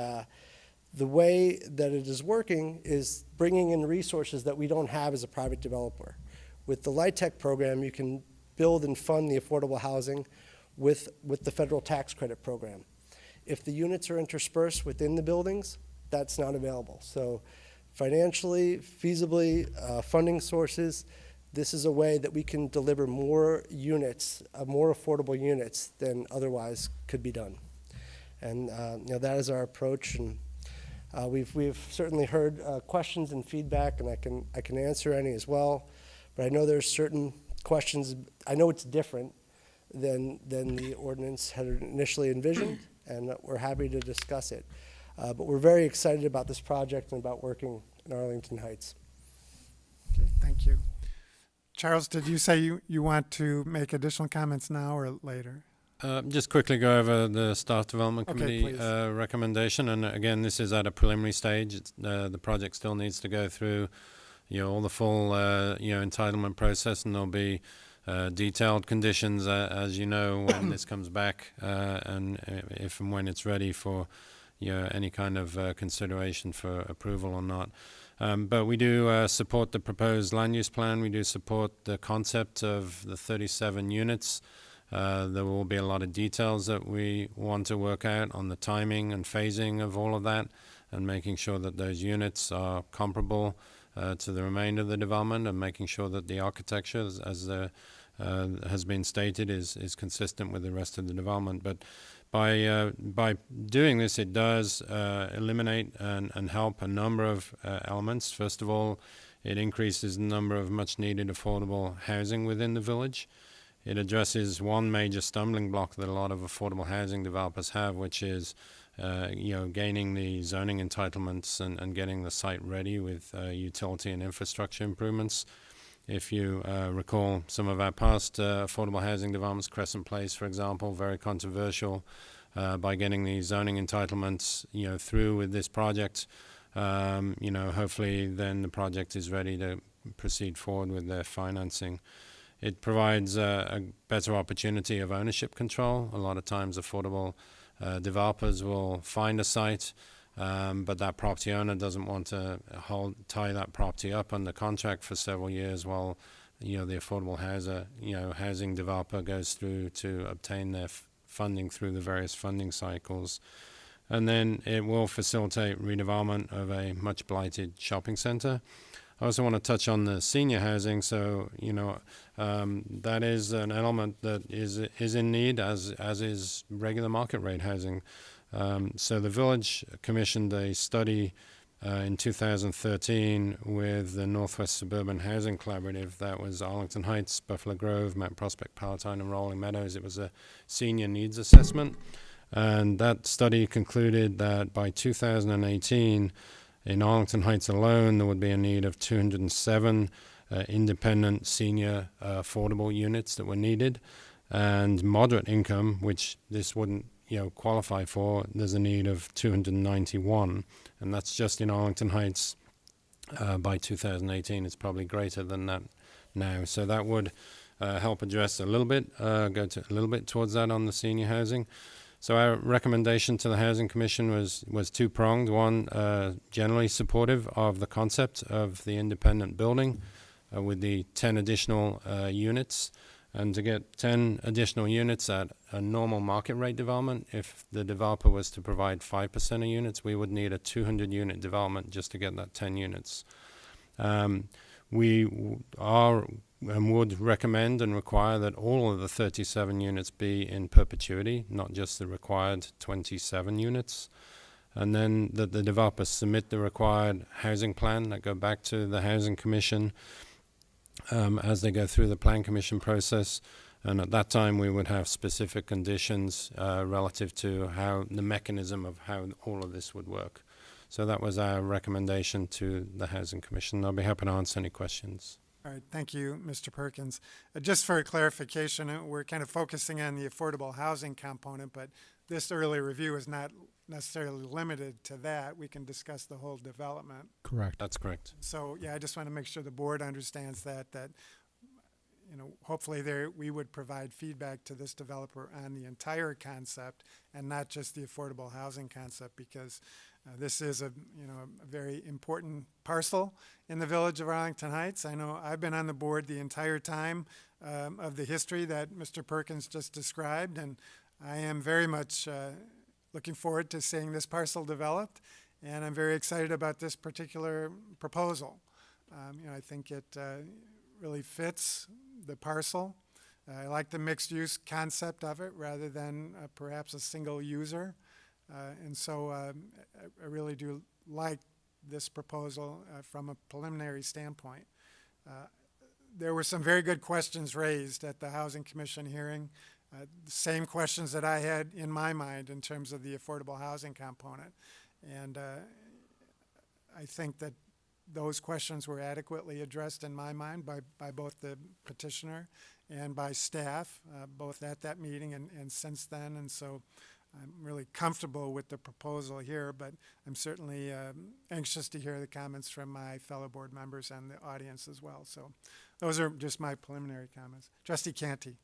Speaker 13: the way that it is working is bringing in resources that we don't have as a private developer. With the LIHTC program, you can build and fund the affordable housing with the federal tax credit program. If the units are interspersed within the buildings, that's not available. So financially, feasibly, funding sources, this is a way that we can deliver more units, more affordable units than otherwise could be done. And that is our approach. And we've certainly heard questions and feedback, and I can answer any as well. But I know there's certain questions. I know it's different than the ordinance had initially envisioned, and we're happy to discuss it. But we're very excited about this project and about working in Arlington Heights.
Speaker 1: Okay, thank you. Charles, did you say you want to make additional comments now or later?
Speaker 10: Just quickly go over the Staff Development
Speaker 1: Okay,
Speaker 10: Committee recommendation, and again, this is at a preliminary stage. The project still needs to go through, all the full, entitlement process, and there'll be detailed conditions, as you know, when this comes back, and if and when it's ready for, any kind of consideration for approval or not. But we do support the proposed land use plan. We do support the concept of the 37 units. There will be a lot of details that we want to work out on the timing and phasing of all of that, and making sure that those units are comparable to the remainder of the development, and making sure that the architecture, as has been stated, is consistent with the rest of the development. But by doing this, it does eliminate and help a number of elements. First of all, it increases the number of much-needed affordable housing within the village. It addresses one major stumbling block that a lot of affordable housing developers have, which is, gaining the zoning entitlements and getting the site ready with utility and infrastructure improvements. If you recall some of our past affordable housing developments, Crescent Place, for example, very controversial. By getting the zoning entitlements, through with this project, hopefully then the project is ready to proceed forward with their financing. It provides a better opportunity of ownership control. A lot of times affordable developers will find a site, but that property owner doesn't want to tie that property up under contract for several years while the affordable housing developer goes through to obtain their funding through the various funding cycles. And then it will facilitate redevelopment of a much blighted shopping center. I also want to touch on the senior housing. So, that is an element that is in need, as is regular market rate housing. So the village commissioned a study in 2013 with the Northwest Suburban Housing Collaborative. That was Arlington Heights, Buffalo Grove, Mount Prospect, Palatine, and Rolling Meadows. It was a senior needs assessment. And that study concluded that by 2018, in Arlington Heights alone, there would be a need of 207 independent senior affordable units that were needed. And moderate income, which this wouldn't qualify for, there's a need of 291. And that's just in Arlington Heights. By 2018, it's probably greater than that now. So that would help address a little bit, go to a little bit towards that on the senior housing. So our recommendation to the Housing Commission was two-pronged. One, generally supportive of the concept of the independent building with the 10 additional units. And to get 10 additional units at a normal market rate development, if the developer was to provide 5% of units, we would need a 200-unit development just to get that 10 units. We are and would recommend and require that all of the 37 units be in perpetuity, not just the required 27 units. And then that the developers submit the required housing plan that go back to the Housing Commission as they go through the Plan Commission process. And at that time, we would have specific conditions relative to how the mechanism of how all of this would work. So that was our recommendation to the Housing Commission. I'll be happy to answer any questions.
Speaker 1: All right, thank you, Mr. Perkins. Just for clarification, we're kind of focusing on the affordable housing component, but this early review is not necessarily limited to that. We can discuss the whole development.
Speaker 7: Correct.
Speaker 10: That's correct.
Speaker 1: So, yeah, I just want to make sure the board understands that hopefully we would provide feedback to this developer on the entire concept and not just the affordable housing concept, because this is a very important parcel in the village of Arlington Heights. I know I've been on the board the entire time of the history that Mr. Perkins just described, and I am very much looking forward to seeing this parcel developed, and I'm very excited about this particular proposal. I think it really fits the parcel. I like the mixed-use concept of it rather than perhaps a single user. And so I really do like this proposal from a preliminary standpoint. There were some very good questions raised at the Housing Commission hearing, the same questions that I had in my mind in terms of the affordable housing component. And I think that those questions were adequately addressed in my mind by both the petitioner and by staff, both at that meeting and since then. And so I'm really comfortable with the proposal here, but I'm certainly anxious to hear the comments from my fellow board members and the audience as well. So those are just my preliminary comments. Trustee Canty.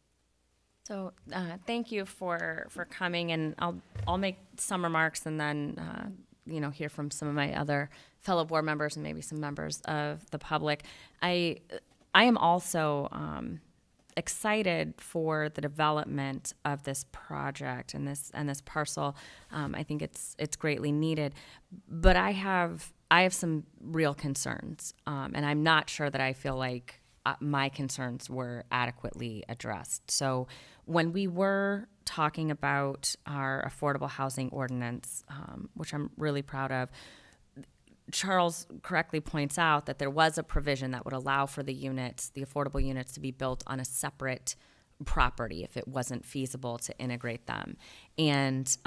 Speaker 11: So thank you for coming, and I'll make some remarks and then hear from some of my other fellow board members and maybe some members of the public. I am also excited for the development of this project and this parcel. I think it's greatly needed, but I have some real concerns, and I'm not sure that I feel like my concerns were adequately addressed. So when we were talking about our affordable housing ordinance, which I'm really proud of, Charles correctly points out that there was a provision that would allow for the affordable units, to be built on a separate property if it wasn't feasible to integrate them. And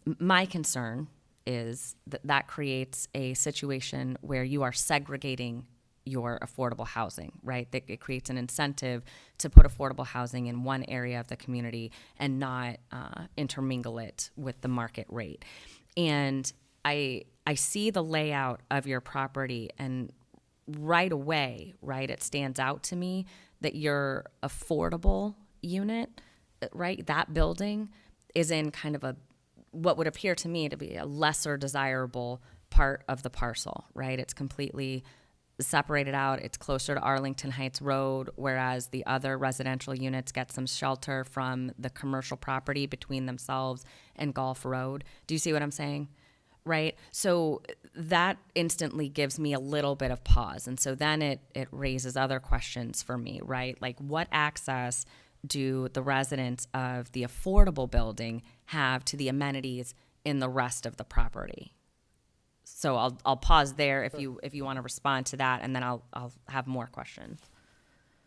Speaker 11: my concern is that creates a situation where you are segregating your affordable housing, right? That it creates an incentive to put affordable housing in one area of the community and not intermingle it with the market rate. And I see the layout of your property, and right away, right, it stands out to me that your affordable unit, right, that building is in kind of what would appear to me to be a lesser desirable part of the parcel, right? It's completely separated out. It's closer to Arlington Heights Road, whereas the other residential units get some shelter from the commercial property between themselves and Gulf Road. Do you see what I'm saying? Right? So that instantly gives me a little bit of pause. And so then it raises other questions for me, right? Like, what access do the residents of the affordable building have to the amenities in the rest of the property? So I'll pause there if you want to respond to that, and then I'll have more questions.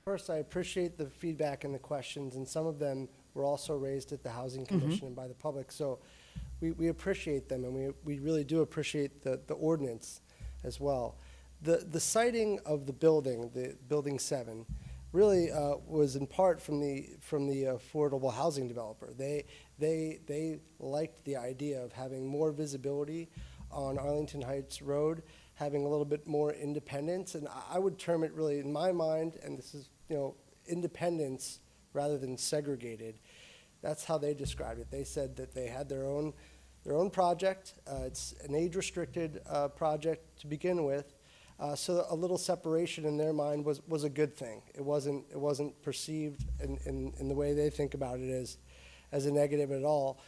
Speaker 13: First, I appreciate the feedback and the questions, and some of them were also raised at the Housing Commission and by the public. So we appreciate them, and we really do appreciate the ordinance as well. The siting of the building 7, really was in part from the affordable housing developer. They liked the idea of having more visibility on Arlington Heights Road, having a little bit more independence, and I would term it really, in my mind, and this is, independence rather than segregated. That's how they described it. They said that they had their own project. It's an age-restricted project to begin with, so a little separation in their mind was a good thing. It wasn't perceived in the way they think about it as a negative at all.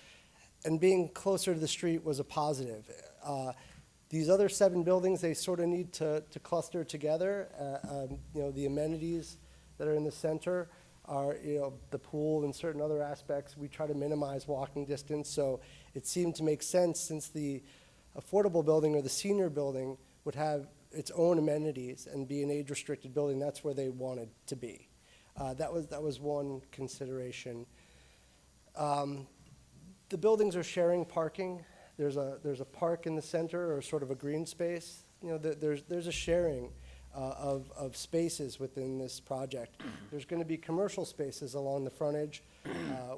Speaker 13: And being closer to the street was a positive. These other 7 buildings, they sort of need to cluster together. The amenities that are in the center are, the pool and certain other aspects. We try to minimize walking distance, so it seemed to make sense, since the affordable building or the senior building would have its own amenities and be an age-restricted building. That's where they wanted to be. That was one consideration. The buildings are sharing parking. There's a park in the center, or sort of a green space. There's a sharing of spaces within this project. There's going to be commercial spaces along the frontage.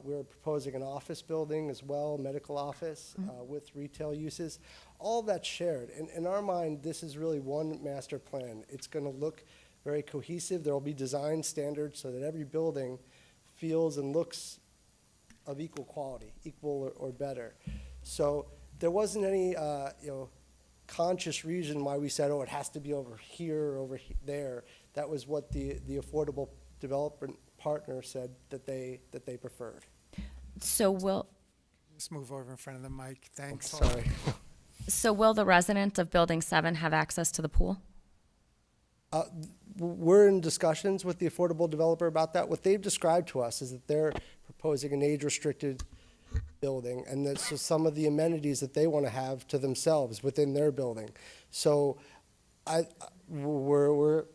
Speaker 13: We're proposing an office building as well, medical office with retail uses. All of that's shared. In our mind, this is really one master plan. It's going to look very cohesive. There will be design standards so that every building feels and looks of equal quality, equal or better. So there wasn't any conscious reason why we said, it has to be over here or over there. That was what the affordable development partner said that they preferred.
Speaker 11: So will
Speaker 1: Just move over in front of the mic. Thanks.
Speaker 13: Sorry.
Speaker 11: So will the residents of Building 7 have access to the pool?
Speaker 13: We're in discussions with the affordable developer about that. What they've described to us is that they're proposing an age-restricted building, and that's just some of the amenities that they want to have to themselves within their building. So we're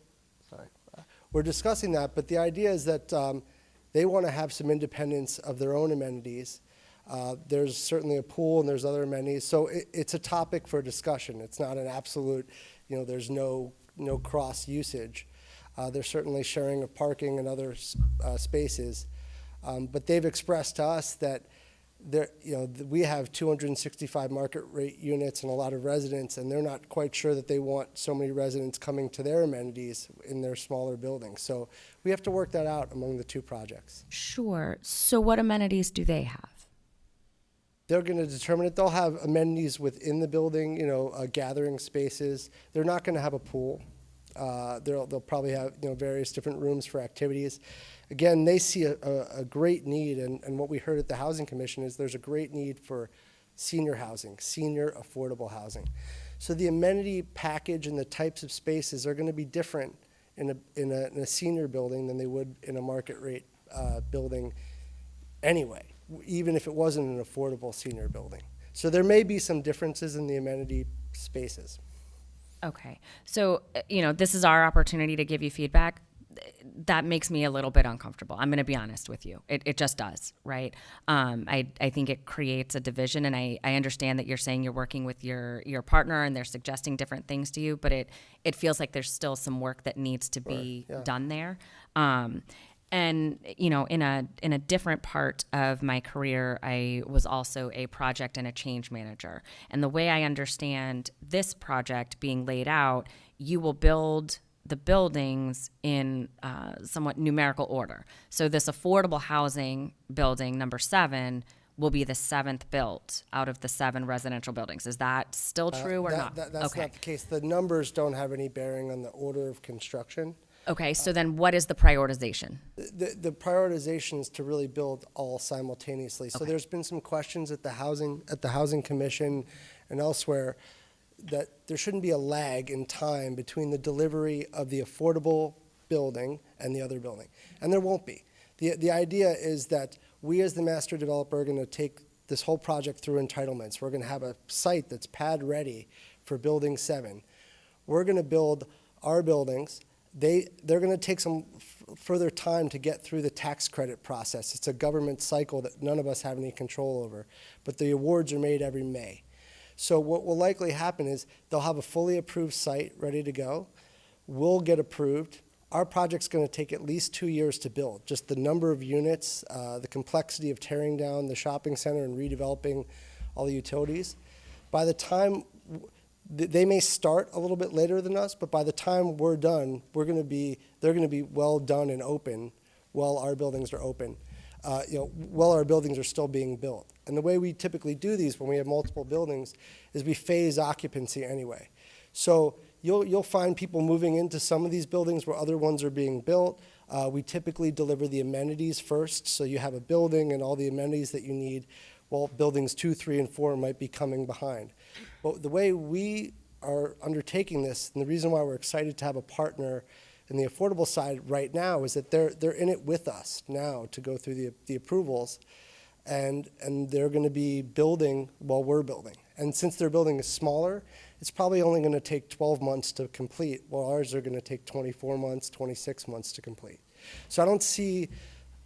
Speaker 13: discussing that, but the idea is that they want to have some independence of their own amenities. There's certainly a pool and there's other amenities, so it's a topic for discussion. It's not an absolute, there's no cross usage. There's certainly sharing of parking and other spaces, but they've expressed to us that we have 265 market rate units and a lot of residents, and they're not quite sure that they want so many residents coming to their amenities in their smaller buildings. So we have to work that out among the 2 projects.
Speaker 11: Sure. So what amenities do they have?
Speaker 13: They're going to determine it. They'll have amenities within the building, gathering spaces. They're not going to have a pool. They'll probably have various different rooms for activities. Again, they see a great need, and what we heard at the Housing Commission is there's a great need for senior housing, senior affordable housing. So the amenity package and the types of spaces are going to be different in a senior building than they would in a market rate building anyway, even if it wasn't an affordable senior building. So there may be some differences in the amenity spaces.
Speaker 11: Okay. So, this is our opportunity to give you feedback. That makes me a little bit uncomfortable. I'm going to be honest with you. It just does, right? I think it creates a division, and I understand that you're saying you're working with your partner and they're suggesting different things to you, but it feels like there's still some work that needs to be done there. And, you know, in a different part of my career, I was also a project and a change manager. And the way I understand this project being laid out, you will build the buildings in somewhat numerical order. So this affordable housing building, number 7, will be the 7th built out of the 7 residential buildings. Is that still true or not?
Speaker 13: That's
Speaker 11: Okay.
Speaker 13: not the case. The numbers don't have any bearing on the order of construction.
Speaker 11: Okay, so then what is the prioritization?
Speaker 13: The prioritization is to really build all simultaneously. So
Speaker 11: Okay.
Speaker 13: there's been some questions at the Housing Commission and elsewhere that there shouldn't be a lag in time between the delivery of the affordable building and the other building. And there won't be. The idea is that we as the master developer are going to take this whole project through entitlements. We're going to have a site that's pad ready for building 7. We're going to build our buildings. They're going to take some further time to get through the tax credit process. It's a government cycle that none of us have any control over, but the awards are made every May. So what will likely happen is they'll have a fully approved site ready to go. We'll get approved. Our project's going to take at least 2 years to build. Just the number of units, the complexity of tearing down the shopping center and redeveloping all the utilities. By the time they may start a little bit later than us, but by the time we're done, they're going to be well done and open while our buildings are open. While our buildings are still being built. And the way we typically do these when we have multiple buildings is we phase occupancy anyway. So you'll find people moving into some of these buildings where other ones are being built. We typically deliver the amenities first, so you have a building and all the amenities that you need, while buildings 2, 3, and 4 might be coming behind. But the way we are undertaking this, and the reason why we're excited to have a partner in the affordable side right now, is that they're in it with us now to go through the approvals, and they're going to be building while we're building. And since their building is smaller, it's probably only going to take 12 months to complete, while ours are going to take 24 months, 26 months to complete. So I don't see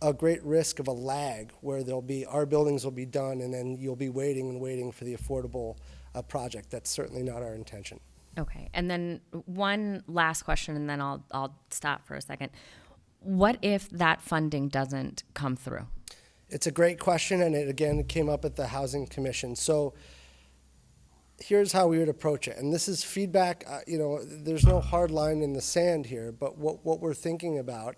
Speaker 13: a great risk of a lag where our buildings will be done and then you'll be waiting and waiting for the affordable project. That's certainly not our intention.
Speaker 11: Okay, and then one last question, and then I'll stop for a second. What if that funding doesn't come through?
Speaker 13: It's a great question, and it came up at the Housing Commission. So here's how we would approach it, and this is feedback. There's no hard line in the sand here, but what we're thinking about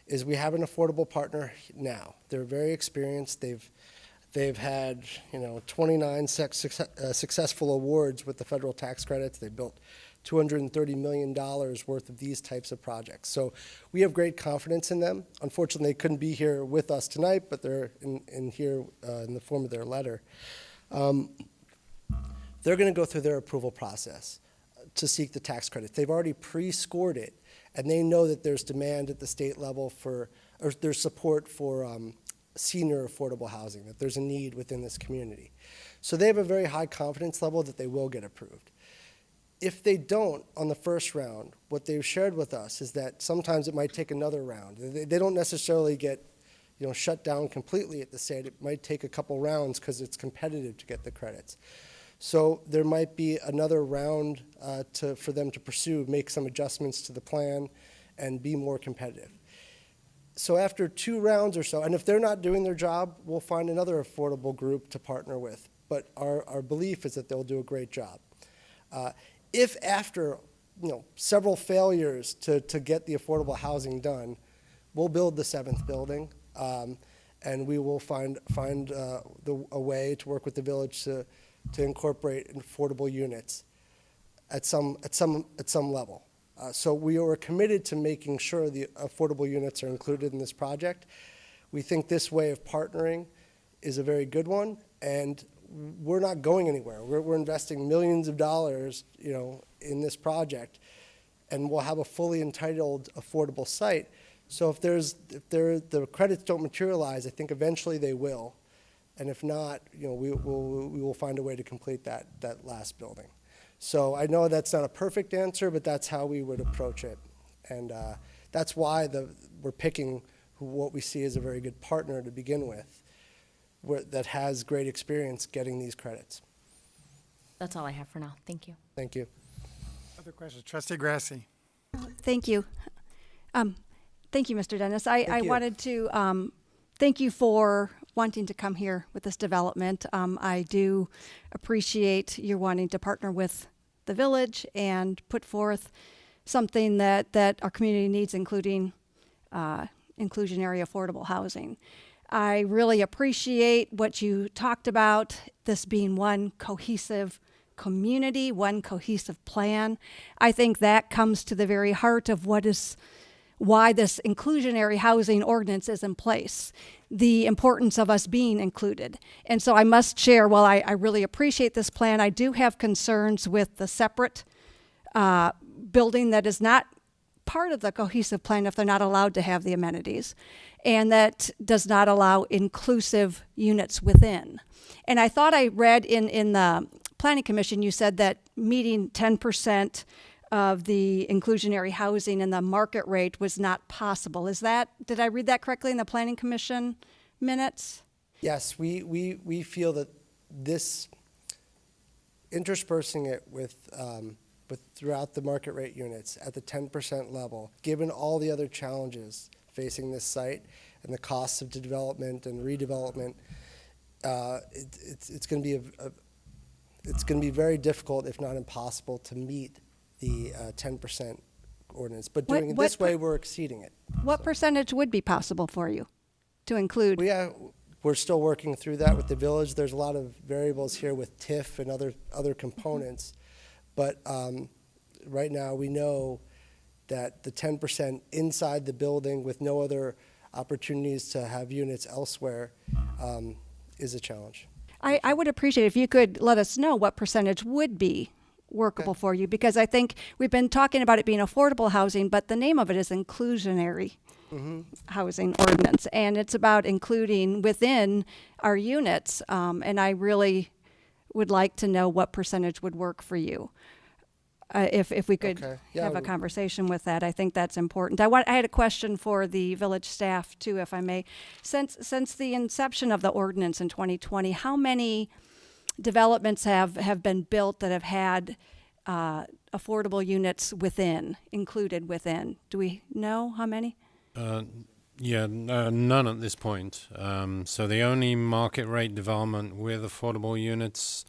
Speaker 13: is we have an affordable partner now. They're very experienced. They've had 29 successful awards with the federal tax credits. They built $230 million worth of these types of projects. So we have great confidence in them. Unfortunately, they couldn't be here with us tonight, but they're in here in the form of their letter. They're going to go through their approval process to seek the tax credits. They've already pre-scored it, and they know that there's demand at the state level or there's support for senior affordable housing, that there's a need within this community. So they have a very high confidence level that they will get approved. If they don't on the first round, what they've shared with us is that sometimes it might take another round. They don't necessarily get shut down completely at the state. It might take a couple rounds because it's competitive to get the credits. So there might be another round for them to pursue, make some adjustments to the plan, and be more competitive. So after 2 rounds or so, and if they're not doing their job, we'll find another affordable group to partner with. But our belief is that they'll do a great job. If after several failures to get the affordable housing done, we'll build the 7th building, and we will find a way to work with the village to incorporate affordable units at some level. So we are committed to making sure the affordable units are included in this project. We think this way of partnering is a very good one, and we're not going anywhere. We're investing millions of dollars, in this project, and we'll have a fully entitled affordable site. So if the credits don't materialize, I think eventually they will, and if not, we will find a way to complete that last building. So I know that's not a perfect answer, but that's how we would approach it. And that's why we're picking what we see as a very good partner to begin with, that has great experience getting these credits.
Speaker 11: That's all I have for now. Thank you.
Speaker 13: Thank you.
Speaker 1: Other questions? Trustee Grasse.
Speaker 5: Thank you. Thank you, Mr. Dennis. I
Speaker 13: you.
Speaker 5: wanted to thank you for wanting to come here with this development. I do appreciate your wanting to partner with the village and put forth something that our community needs, including inclusionary affordable housing. I really appreciate what you talked about, this being one cohesive community, one cohesive plan. I think that comes to the very heart of why this inclusionary housing ordinance is in place, the importance of us being included. And so I must share, while I really appreciate this plan, I do have concerns with the separate building that is not part of the cohesive plan if they're not allowed to have the amenities, and that does not allow inclusive units within. And I thought I read in the Planning Commission, you said that meeting 10% of the inclusionary housing and the market rate was not possible. Did I read that correctly in the Planning Commission minutes?
Speaker 13: Yes, we feel that this, interspersing it with throughout the market rate units at the 10% level, given all the other challenges facing this site and the costs of development and redevelopment, it's going to be very difficult, if not impossible, to meet the 10% ordinance. But doing it this way, we're exceeding it.
Speaker 5: What percentage would be possible for you to include?
Speaker 13: We're still working through that with the village. There's a lot of variables here with TIF and other components. But right now, we know that the 10% inside the building with no other opportunities to have units elsewhere is a challenge.
Speaker 5: I would appreciate if you could let us know what percentage would be workable for you, because I think we've been talking about it being affordable housing, but the name of it is inclusionary housing ordinance, and it's about including within our units, and I really would like to know what percentage would work for you. If we could have a conversation with that, I think that's important. I had a question for the village staff too, if I may. Since the inception of the ordinance in 2020, how many developments have been built that have had affordable units included within? Do we know how many?
Speaker 10: None at this point. So the only market rate development with affordable units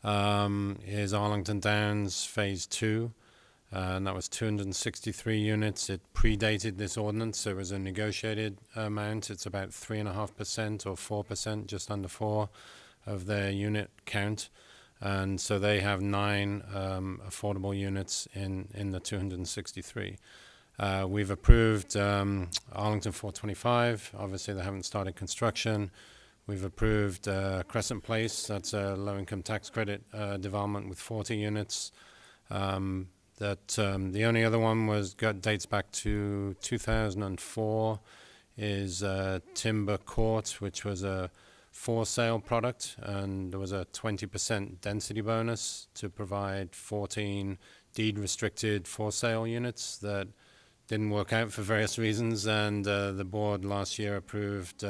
Speaker 10: is Arlington Downs Phase 2, and that was 263 units. It predated this ordinance, so it was a negotiated amount. It's about 3.5% or 4%, just under 4% of their unit count. And so they have 9 affordable units in the 263. We've approved Arlington 425. Obviously, they haven't started construction. We've approved Crescent Place. That's a low-income tax credit development with 40 units. The only other one dates back to 2004 is Timber Court, which was a for-sale product, and there was a 20% density bonus to provide 14 deed-restricted for-sale units that didn't work out for various reasons, and the board last year approved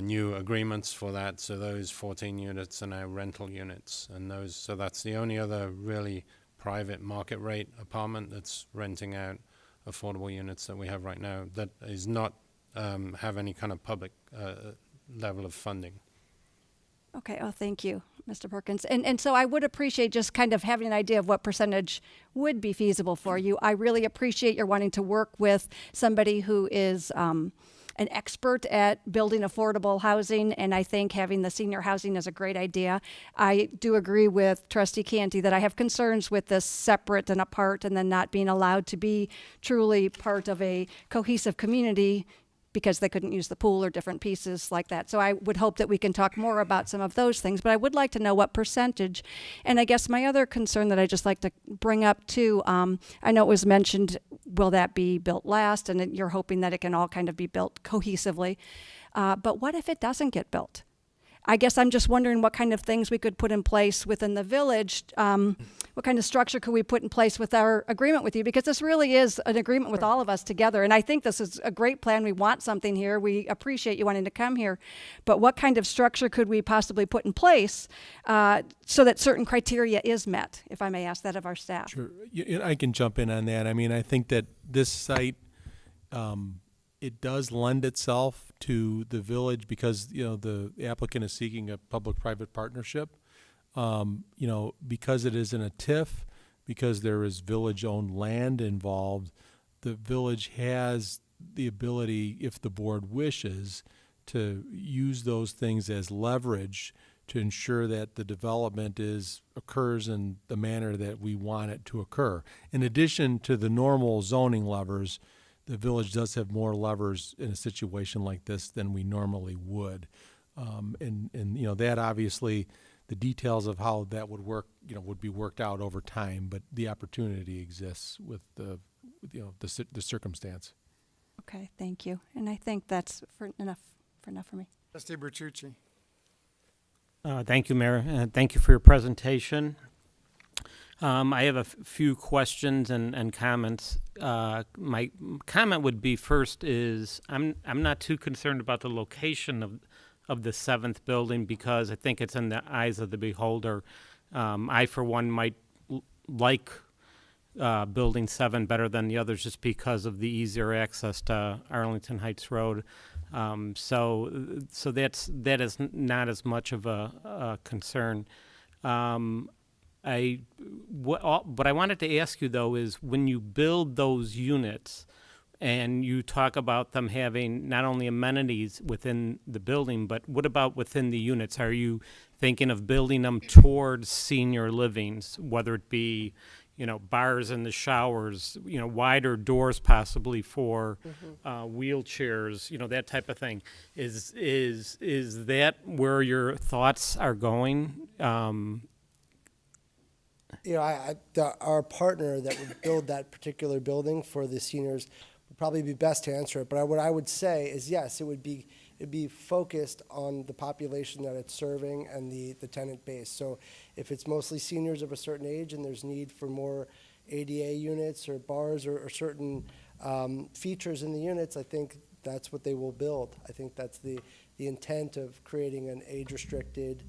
Speaker 10: new agreements for that, so those 14 units are now rental units, and so that's the only other really private market rate apartment that's renting out affordable units that we have right now that is not have any kind of public level of funding.
Speaker 5: Okay. Oh, thank you, Mr. Perkins. And so I would appreciate just kind of having an idea of what percentage would be feasible for you. I really appreciate your wanting to work with somebody who is an expert at building affordable housing, and I think having the senior housing is a great idea. I do agree with Trustee Canty that I have concerns with this separate and apart and then not being allowed to be truly part of a cohesive community because they couldn't use the pool or different pieces like that. So I would hope that we can talk more about some of those things, but I would like to know what percentage. And I guess my other concern that I just like to bring up too, I know it was mentioned, will that be built last? And you're hoping that it can all kind of be built cohesively. But what if it doesn't get built? I guess I'm just wondering what kind of things we could put in place within the village. What kind of structure could we put in place with our agreement with you? Because this really is an agreement with all of us together. And I think this is a great plan. We want something here. We appreciate you wanting to come here. But what kind of structure could we possibly put in place so that certain criteria is met, if I may ask that of our staff?
Speaker 7: Sure. I can jump in on that. I mean, I think that this site it does lend itself to the village because, the applicant is seeking a public-private partnership. Because it is in a TIF, because there is village-owned land involved, the village has the ability, if the board wishes, to use those things as leverage to ensure that the development occurs in the manner that we want it to occur. In addition to the normal zoning levers, the village does have more levers in a situation like this than we normally would. That obviously, the details of how that would work, would be worked out over time, but the opportunity exists with the circumstance.
Speaker 5: Okay, thank you. And I think that's enough for me.
Speaker 1: Trustee Bertucci.
Speaker 6: Thank you, Mayor. Thank you for your presentation. I have a few questions and comments. My comment would be first is I'm not too concerned about the location of the seventh building because I think it's in the eyes of the beholder. I, for one, might like Building 7 better than the others just because of the easier access to Arlington Heights Road. So that is not as much of a concern. What I wanted to ask you, though, is when you build those units and you talk about them having not only amenities within the building, but what about within the units? Are you thinking of building them towards senior livings, whether it be, bars in the showers, wider doors possibly for wheelchairs, that type of thing? Is that where your thoughts are going?
Speaker 13: Our partner that would build that particular building for the seniors would probably be best to answer it. But what I would say is, yes, it'd be focused on the population that it's serving and the tenant base. So if it's mostly seniors of a certain age and there's need for more ADA units or bars or certain features in the units, I think that's what they will build. I think that's the intent of creating an age-restricted,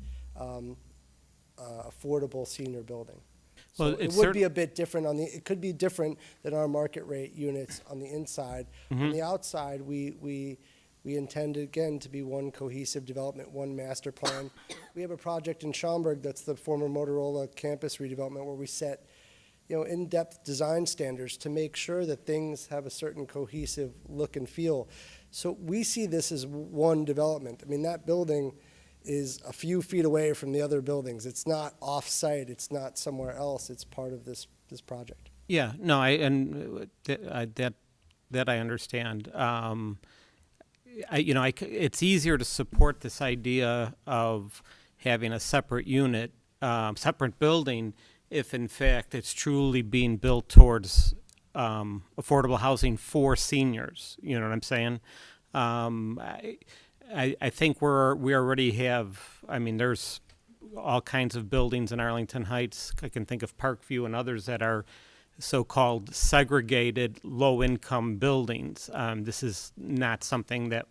Speaker 13: affordable senior building. So
Speaker 6: Well,
Speaker 13: it
Speaker 6: it's
Speaker 13: would be a bit different it could be different than our market rate units on the inside. On the outside, we intend, again, to be one cohesive development, one master plan. We have a project in Schaumburg that's the former Motorola campus redevelopment where we set, in-depth design standards to make sure that things have a certain cohesive look and feel. So we see this as one development. I mean, that building is a few feet away from the other buildings. It's not off-site. It's not somewhere else. It's part of this project.
Speaker 6: Yeah, no, that I understand. It's easier to support this idea of having a separate unit, separate building, if in fact it's truly being built towards affordable housing for seniors. You know what I'm saying? I think we already have. I mean, there's all kinds of buildings in Arlington Heights. I can think of Parkview and others that are so-called segregated low-income buildings. This is not something that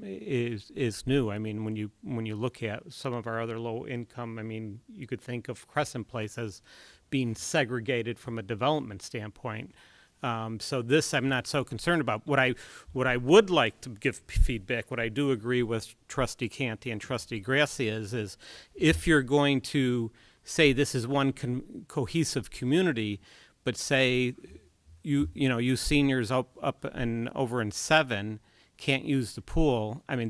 Speaker 6: is new. I mean, when you look at some of our other low-income, I mean, you could think of Crescent Place as being segregated from a development standpoint. So this I'm not so concerned about. What I would like to give feedback, what I do agree with Trustee Canty and Trustee Grasse is if you're going to say this is one cohesive community, but say you seniors up and over in 7 can't use the pool. I'm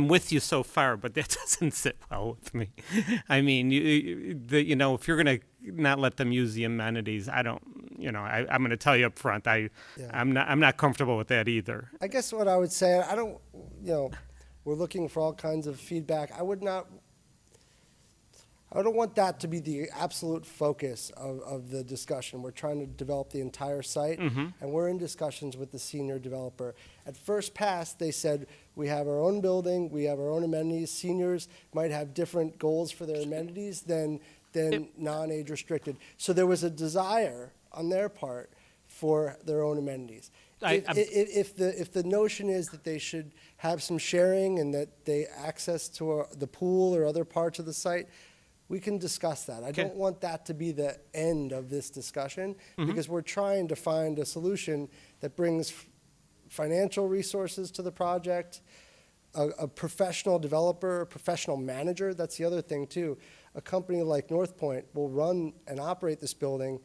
Speaker 6: with you so far, but that doesn't sit well with me. I mean, if you're going to not let them use the amenities, I'm going to tell you up front, I'm not comfortable with that either.
Speaker 13: I guess what I would say, we're looking for all kinds of feedback. I don't want that to be the absolute focus of the discussion. We're trying to develop the entire site, and we're in discussions with the senior developer. At first pass, they said, we have our own building, we have our own amenities. Seniors might have different goals for their amenities than non-age restricted. So there was a desire on their part for their own amenities. If the notion is that they should have some sharing and that they access to the pool or other parts of the site, we can discuss that. I
Speaker 6: Okay.
Speaker 13: don't want that to be the end of this discussion because we're trying to find a solution that brings financial resources to the project, a professional developer, a professional manager. That's the other thing too. A company like North Point will run and operate this building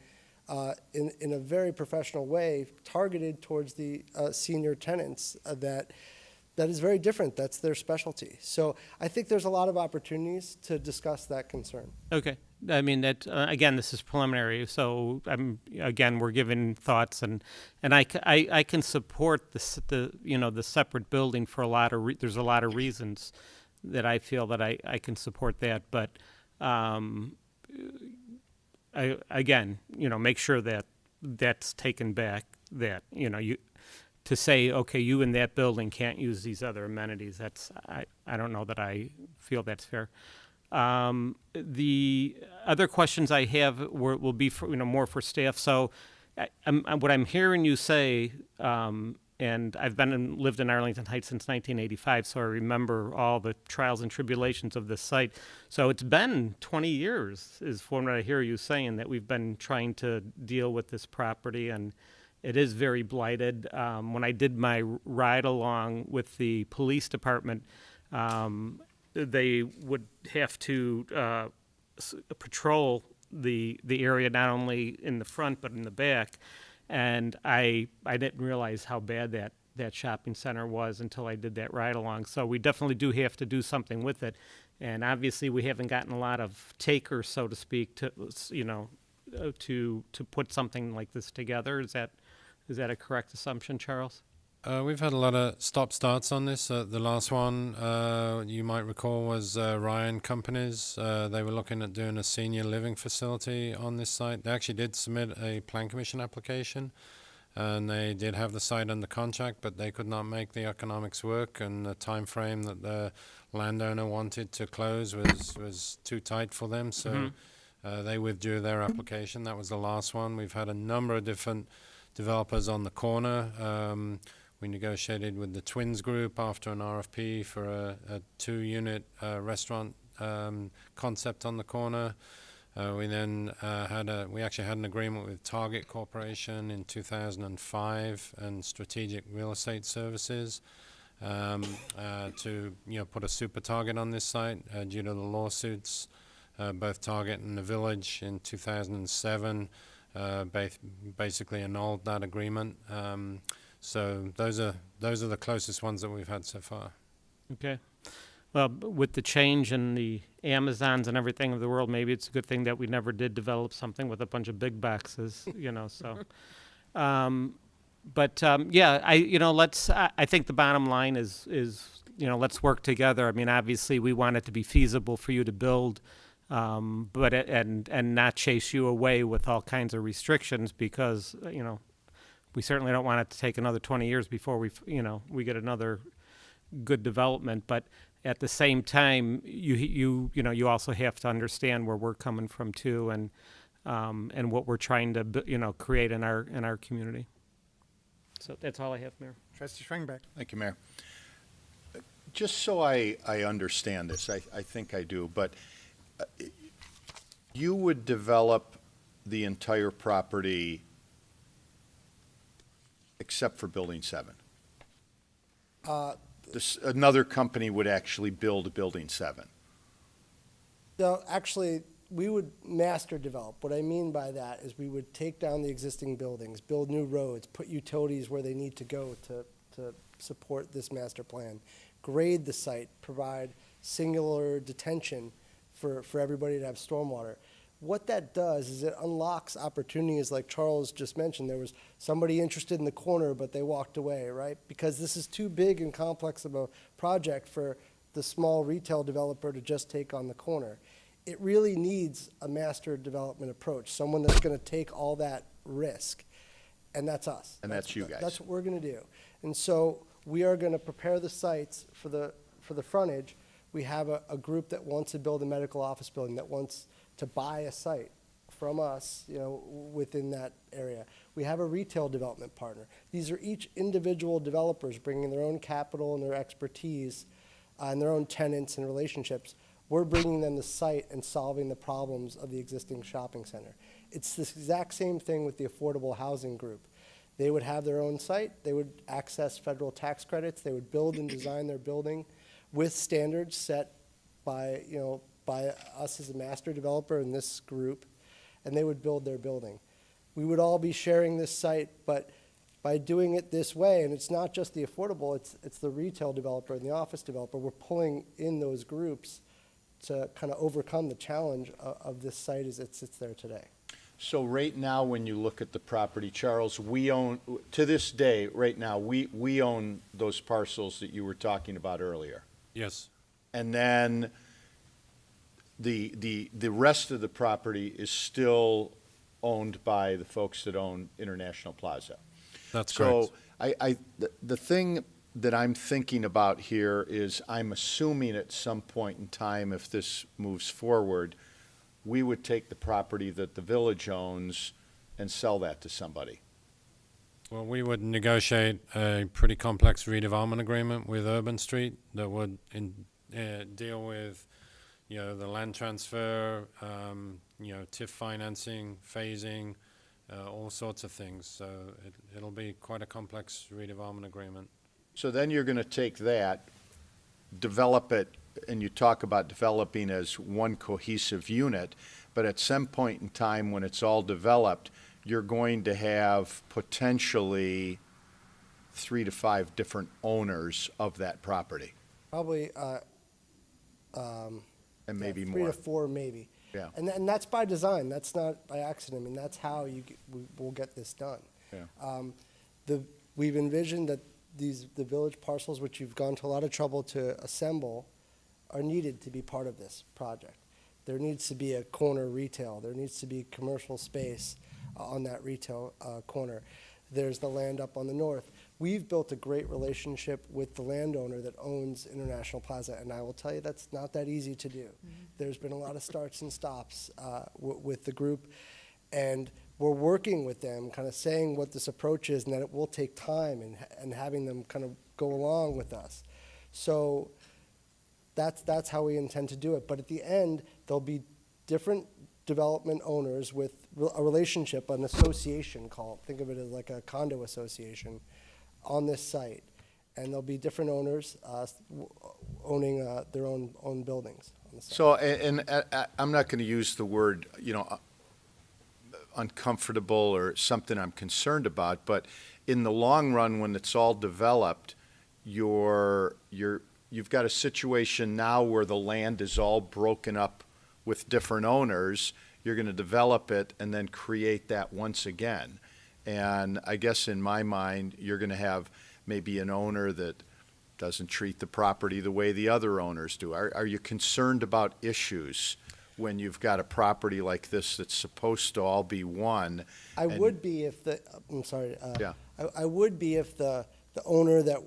Speaker 13: in a very professional way, targeted towards the senior tenants that is very different. That's their specialty. So I think there's a lot of opportunities to discuss that concern.
Speaker 6: Okay. I mean, that, again, this is preliminary, so again, we're giving thoughts, and I can support the separate building for a lot of, there's a lot of reasons that I feel that I can support that, but again, make sure that that's taken back, that, to say, okay, you in that building can't use these other amenities, I don't know that I feel that's fair. The other questions I have will be for, more for staff. So what I'm hearing you say, and I've lived in Arlington Heights since 1985, so I remember all the trials and tribulations of this site. So it's been 20 years, is from what I hear you saying, that we've been trying to deal with this property, and it is very blighted. When I did my ride along with the police department, they would have to patrol the area not only in the front but in the back, and I didn't realize how bad that shopping center was until I did that ride along. So we definitely do have to do something with it, and obviously we haven't gotten a lot of takers, so to speak, to put something like this together. Is that a correct assumption, Charles?
Speaker 10: We've had a lot of stop-starts on this. The last one, you might recall, was Ryan Companies. They were looking at doing a senior living facility on this site. They actually did submit a plan commission application, and they did have the site under contract, but they could not make the economics work, and the time frame that the landowner wanted to close was too tight for them, so they withdrew their application. That was the last one. We've had a number of different developers on the corner. We negotiated with the Twins Group after an RFP for a 2-unit restaurant concept on the corner. We then we actually had an agreement with Target Corporation in 2005 and Strategic Real Estate Services to put a super Target on this site due to the lawsuits. Both Target and the Village in 2007 basically annulled that agreement. So those are the closest ones that we've had so far.
Speaker 6: Okay. Well, with the change in the Amazons and everything of the world, maybe it's a good thing that we never did develop something with a bunch of big boxes, so. Yeah, I think the bottom line is let's work together. I mean, obviously we want it to be feasible for you to build, but and not chase you away with all kinds of restrictions, because, we certainly don't want it to take another 20 years before we get another good development. But at the same time, you also have to understand where we're coming from too, and what we're trying to create in our community. So that's all I have, Mayor.
Speaker 1: Trustee Schwingbeck.
Speaker 4: Thank you, Mayor. Just so I understand this, I think I do, but you would develop the entire property except for Building 7? Another company would actually build Building 7?
Speaker 13: No, actually, we would master develop. What I mean by that is we would take down the existing buildings, build new roads, put utilities where they need to go to support this master plan, grade the site, provide singular detention for everybody to have stormwater. What that does is it unlocks opportunities like Charles just mentioned. There was somebody interested in the corner, but they walked away, right? Because this is too big and complex of a project for the small retail developer to just take on the corner. It really needs a master development approach, someone that's going to take all that risk, and that's us.
Speaker 4: And that's you guys.
Speaker 13: That's what we're going to do. And so we are going to prepare the sites for the frontage. We have a group that wants to build a medical office building, that wants to buy a site from us, within that area. We have a retail development partner. These are each individual developers bringing their own capital and their expertise and their own tenants and relationships. We're bringing them the site and solving the problems of the existing shopping center. It's the exact same thing with the affordable housing group. They would have their own site, they would access federal tax credits, they would build and design their building with standards set by, by us as a master developer in this group, and they would build their building. We would all be sharing this site, but by doing it this way, and it's not just the affordable, it's the retail developer and the office developer, we're pulling in those groups to kind of overcome the challenge of this site as it sits there today.
Speaker 4: So right now, when you look at the property, Charles, we own, to this day, right now, we own those parcels that you were talking about earlier.
Speaker 10: Yes.
Speaker 4: And then the rest of the property is still owned by the folks that own International Plaza.
Speaker 10: That's correct.
Speaker 4: So the thing that I'm thinking about here is I'm assuming at some point in time, if this moves forward, we would take the property that the village owns and sell that to somebody.
Speaker 10: Well, we would negotiate a pretty complex redevelopment agreement with Urban Street that would deal with, the land transfer, TIF financing, phasing, all sorts of things. So it'll be quite a complex redevelopment agreement.
Speaker 4: So then you're going to take that, develop it, and you talk about developing as one cohesive unit, but at some point in time when it's all developed, you're going to have potentially 3 to 5 different owners of that property,
Speaker 13: Probably
Speaker 4: and maybe
Speaker 13: 3
Speaker 4: more.
Speaker 13: to 4 maybe.
Speaker 4: Yeah.
Speaker 13: And that's by design. That's not by accident. I mean, that's how we'll get this done.
Speaker 4: Yeah.
Speaker 13: We've envisioned that the village parcels, which you've gone to a lot of trouble to assemble, are needed to be part of this project. There needs to be a corner retail. There needs to be commercial space on that retail corner. There's the land up on the north. We've built a great relationship with the landowner that owns International Plaza, and I will tell you that's not that easy to do. There's been a lot of starts and stops with the group, and we're working with them, kind of saying what this approach is and that it will take time and having them kind of go along with us. So that's how we intend to do it. But at the end, there'll be different development owners with a relationship, an association think of it as like a condo association on this site. And there'll be different owners owning their own buildings on the site.
Speaker 4: So, and I'm not going to use the word, uncomfortable or something I'm concerned about, but in the long run, when it's all developed, you've got a situation now where the land is all broken up with different owners. You're going to develop it and then create that once again. And I guess in my mind, you're going to have maybe an owner that doesn't treat the property the way the other owners do. Are you concerned about issues when you've got a property like this that's supposed to all be one?
Speaker 13: I would be if
Speaker 4: Yeah.
Speaker 13: I would be if the owner that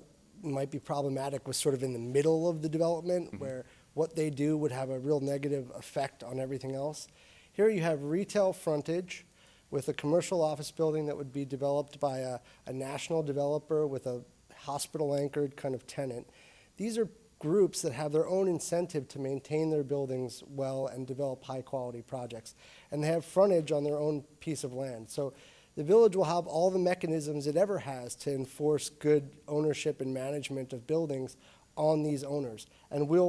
Speaker 13: might be problematic was sort of in the middle of the development, where what they do would have a real negative effect on everything else. Here you have retail frontage with a commercial office building that would be developed by a national developer with a hospital-anchored kind of tenant. These are groups that have their own incentive to maintain their buildings well and develop high-quality projects. And they have frontage on their own piece of land. So the village will have all the mechanisms it ever has to enforce good ownership and management of buildings on these owners. And we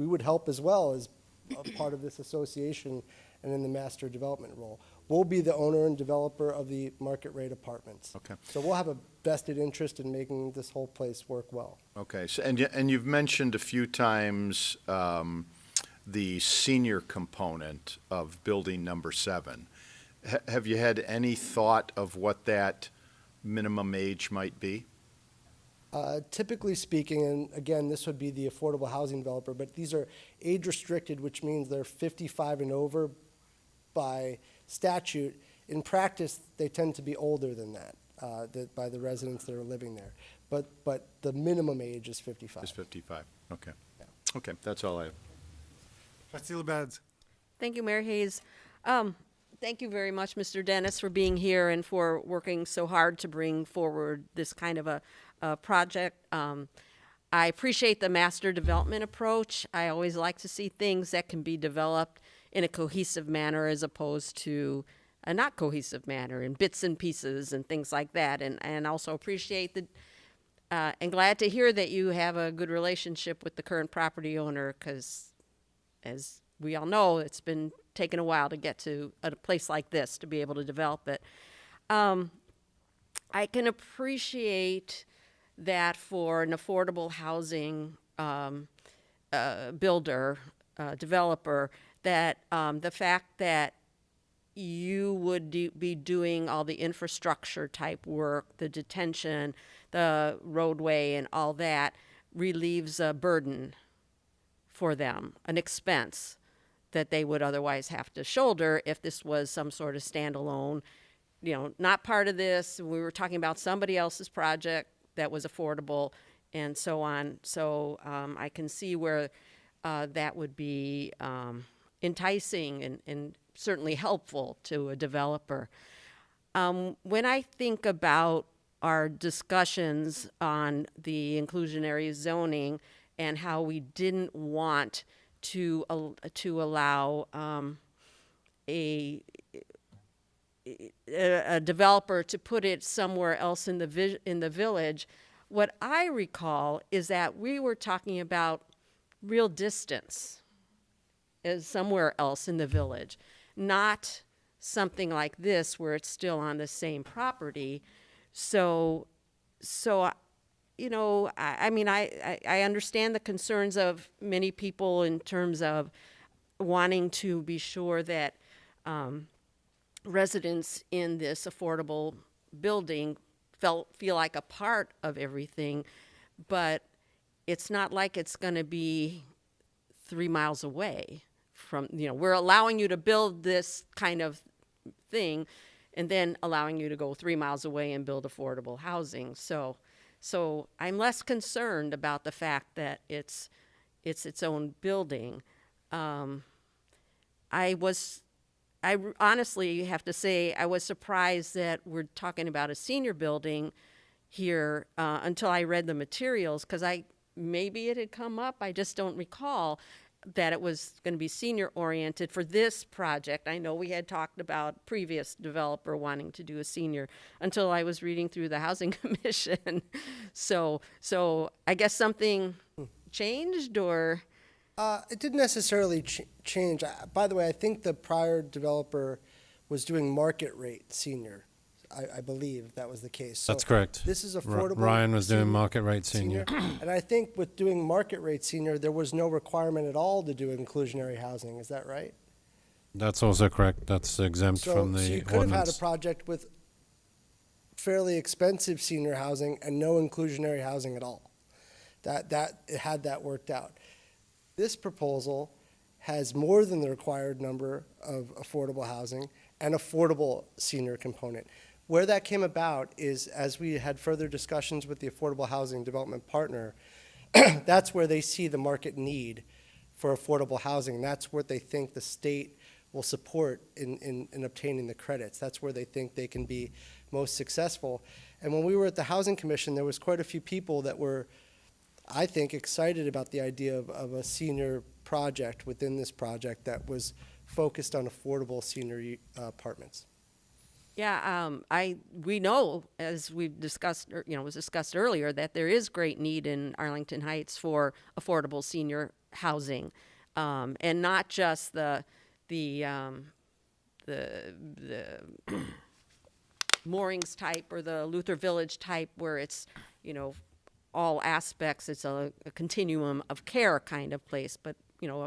Speaker 13: would help as well as a part of this association and in the master development role. We'll be the owner and developer of the market rate apartments.
Speaker 4: Okay.
Speaker 13: So we'll have a vested interest in making this whole place work well.
Speaker 4: Okay, so, and you've mentioned a few times the senior component of building number 7. Have you had any thought of what that minimum age might be?
Speaker 13: Typically speaking, and again, this would be the affordable housing developer, but these are age restricted, which means they're 55 and over by statute. In practice, they tend to be older than that, by the residents that are living there. But the minimum age is 55.
Speaker 4: It's 55, okay. Okay, that's all I have.
Speaker 1: Trustee LaBedz.
Speaker 3: Thank you, Mayor Hayes. Thank you very much, Mr. Dennis, for being here and for working so hard to bring forward this kind of a project. I appreciate the master development approach. I always like to see things that can be developed in a cohesive manner as opposed to a not cohesive manner in bits and pieces and things like that. And also appreciate and glad to hear that you have a good relationship with the current property owner, because as we all know, it's been taking a while to get to a place like this to be able to develop it. I can appreciate that for an affordable housing builder, developer, that the fact that you would be doing all the infrastructure type work, the detention, the roadway, and all that relieves a burden for them, an expense that they would otherwise have to shoulder if this was some sort of standalone, not part of this. We were talking about somebody else's project that was affordable and so on. So I can see where that would be enticing and certainly helpful to a developer. When I think about our discussions on the inclusionary zoning and how we didn't want to allow a developer to put it somewhere else in the village, what I recall is that we were talking about real distance as somewhere else in the village, not something like this where it's still on the same property. So I mean, I understand the concerns of many people in terms of wanting to be sure that residents in this affordable building feel like a part of everything, but it's not like it's going to be 3 miles away from, we're allowing you to build this kind of thing and then allowing you to go 3 miles away and build affordable housing. So I'm less concerned about the fact that it's its own building. I honestly have to say I was surprised that we're talking about a senior building here until I read the materials, because maybe it had come up, I just don't recall that it was going to be senior oriented for this project. I know we had talked about previous developer wanting to do a senior until I was reading through the Housing Commission. So I guess something changed, or?
Speaker 13: It didn't necessarily change. By the way, I think the prior developer was doing market rate senior. I believe that was the case. So
Speaker 10: That's correct.
Speaker 13: This is affordable.
Speaker 10: Ryan was doing market rate senior.
Speaker 13: And I think with doing market rate senior, there was no requirement at all to do inclusionary housing. Is that right?
Speaker 10: That's also correct. That's exempt from the
Speaker 13: So you could have had a
Speaker 10: ordinance.
Speaker 13: project with fairly expensive senior housing and no inclusionary housing at all. That had that worked out. This proposal has more than the required number of affordable housing and affordable senior component. Where that came about is, as we had further discussions with the affordable housing development partner, that's where they see the market need for affordable housing. That's what they think the state will support in obtaining the credits. That's where they think they can be most successful. And when we were at the Housing Commission, there was quite a few people that were, I think, excited about the idea of a senior project within this project that was focused on affordable senior apartments.
Speaker 3: Yeah, we know, as we've discussed, was discussed earlier, that there is great need in Arlington Heights for affordable senior housing, and not just the Moorings type or the Luther Village type, where it's all aspects. It's a continuum of care kind of place, but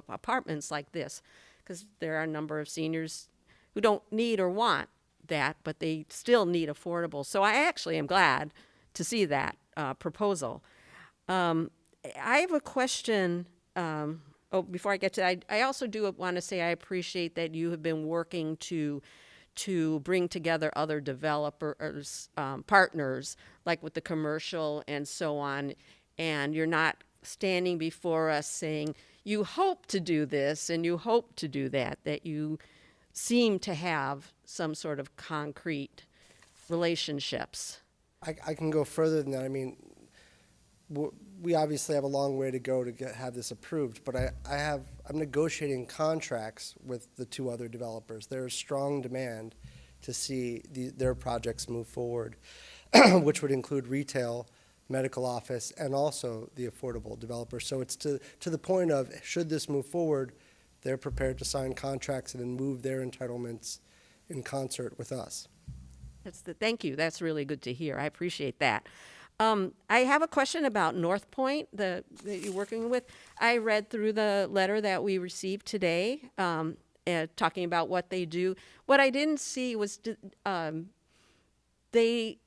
Speaker 3: apartments like this, because there are a number of seniors who don't need or want that, but they still need affordable. So I actually am glad to see that proposal. I have a question. Before I get to that, I also do want to say I appreciate that you have been working to bring together other developers, partners, like with the commercial and so on, and you're not standing before us saying, you hope to do this and you hope to do that, that you seem to have some sort of concrete relationships.
Speaker 13: I can go further than that. I mean, we obviously have a long way to go to have this approved, but I'm negotiating contracts with the two other developers. There's strong demand to see their projects move forward, which would include retail, medical office, and also the affordable developer. So it's to the point of, should this move forward, they're prepared to sign contracts and then move their entitlements in concert with us.
Speaker 3: Thank you. That's really good to hear. I appreciate that. I have a question about North Point that you're working with. I read through the letter that we received today, talking about what they do. What I didn't see was, have they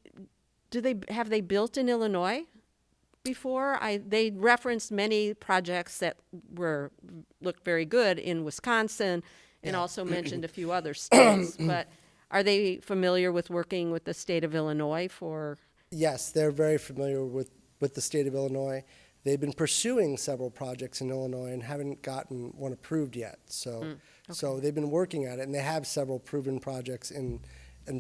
Speaker 3: built in Illinois before? They referenced many projects that looked very good in Wisconsin, and also mentioned a few other states. But are they familiar with working with the state of Illinois for?
Speaker 13: Yes, they're very familiar with the state of Illinois. They've been pursuing several projects in Illinois and haven't gotten one approved yet. So they've been working at it, and they have several proven projects and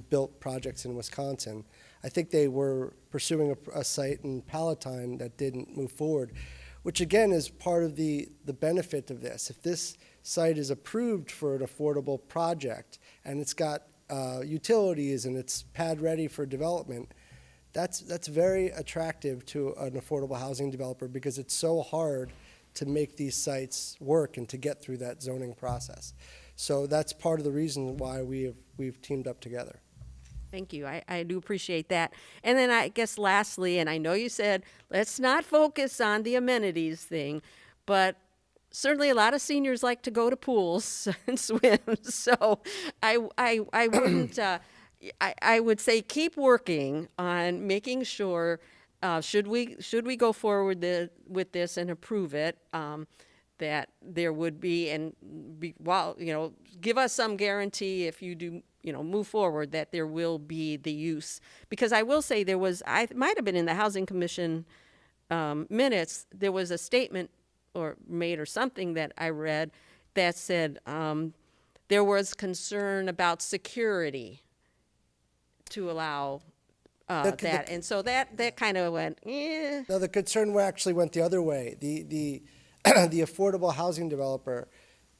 Speaker 13: built projects in Wisconsin. I think they were pursuing a site in Palatine that didn't move forward, which again is part of the benefit of this. If this site is approved for an affordable project and it's got utilities and it's pad ready for development, that's very attractive to an affordable housing developer, because it's so hard to make these sites work and to get through that zoning process. So that's part of the reason why we've teamed up together.
Speaker 3: Thank you. I do appreciate that. And then I guess lastly, and I know you said, let's not focus on the amenities thing, but certainly a lot of seniors like to go to pools and swim. So I wouldn't, I would say keep working on making sure, should we go forward with this and approve it, that there would be, give us some guarantee if you do, move forward, that there will be the use. Because I will say it might have been in the Housing Commission minutes, there was a statement made or something that I read that said there was concern about security to allow that. And so that kind of went, eh.
Speaker 13: No, the concern actually went the other way. The affordable housing developer,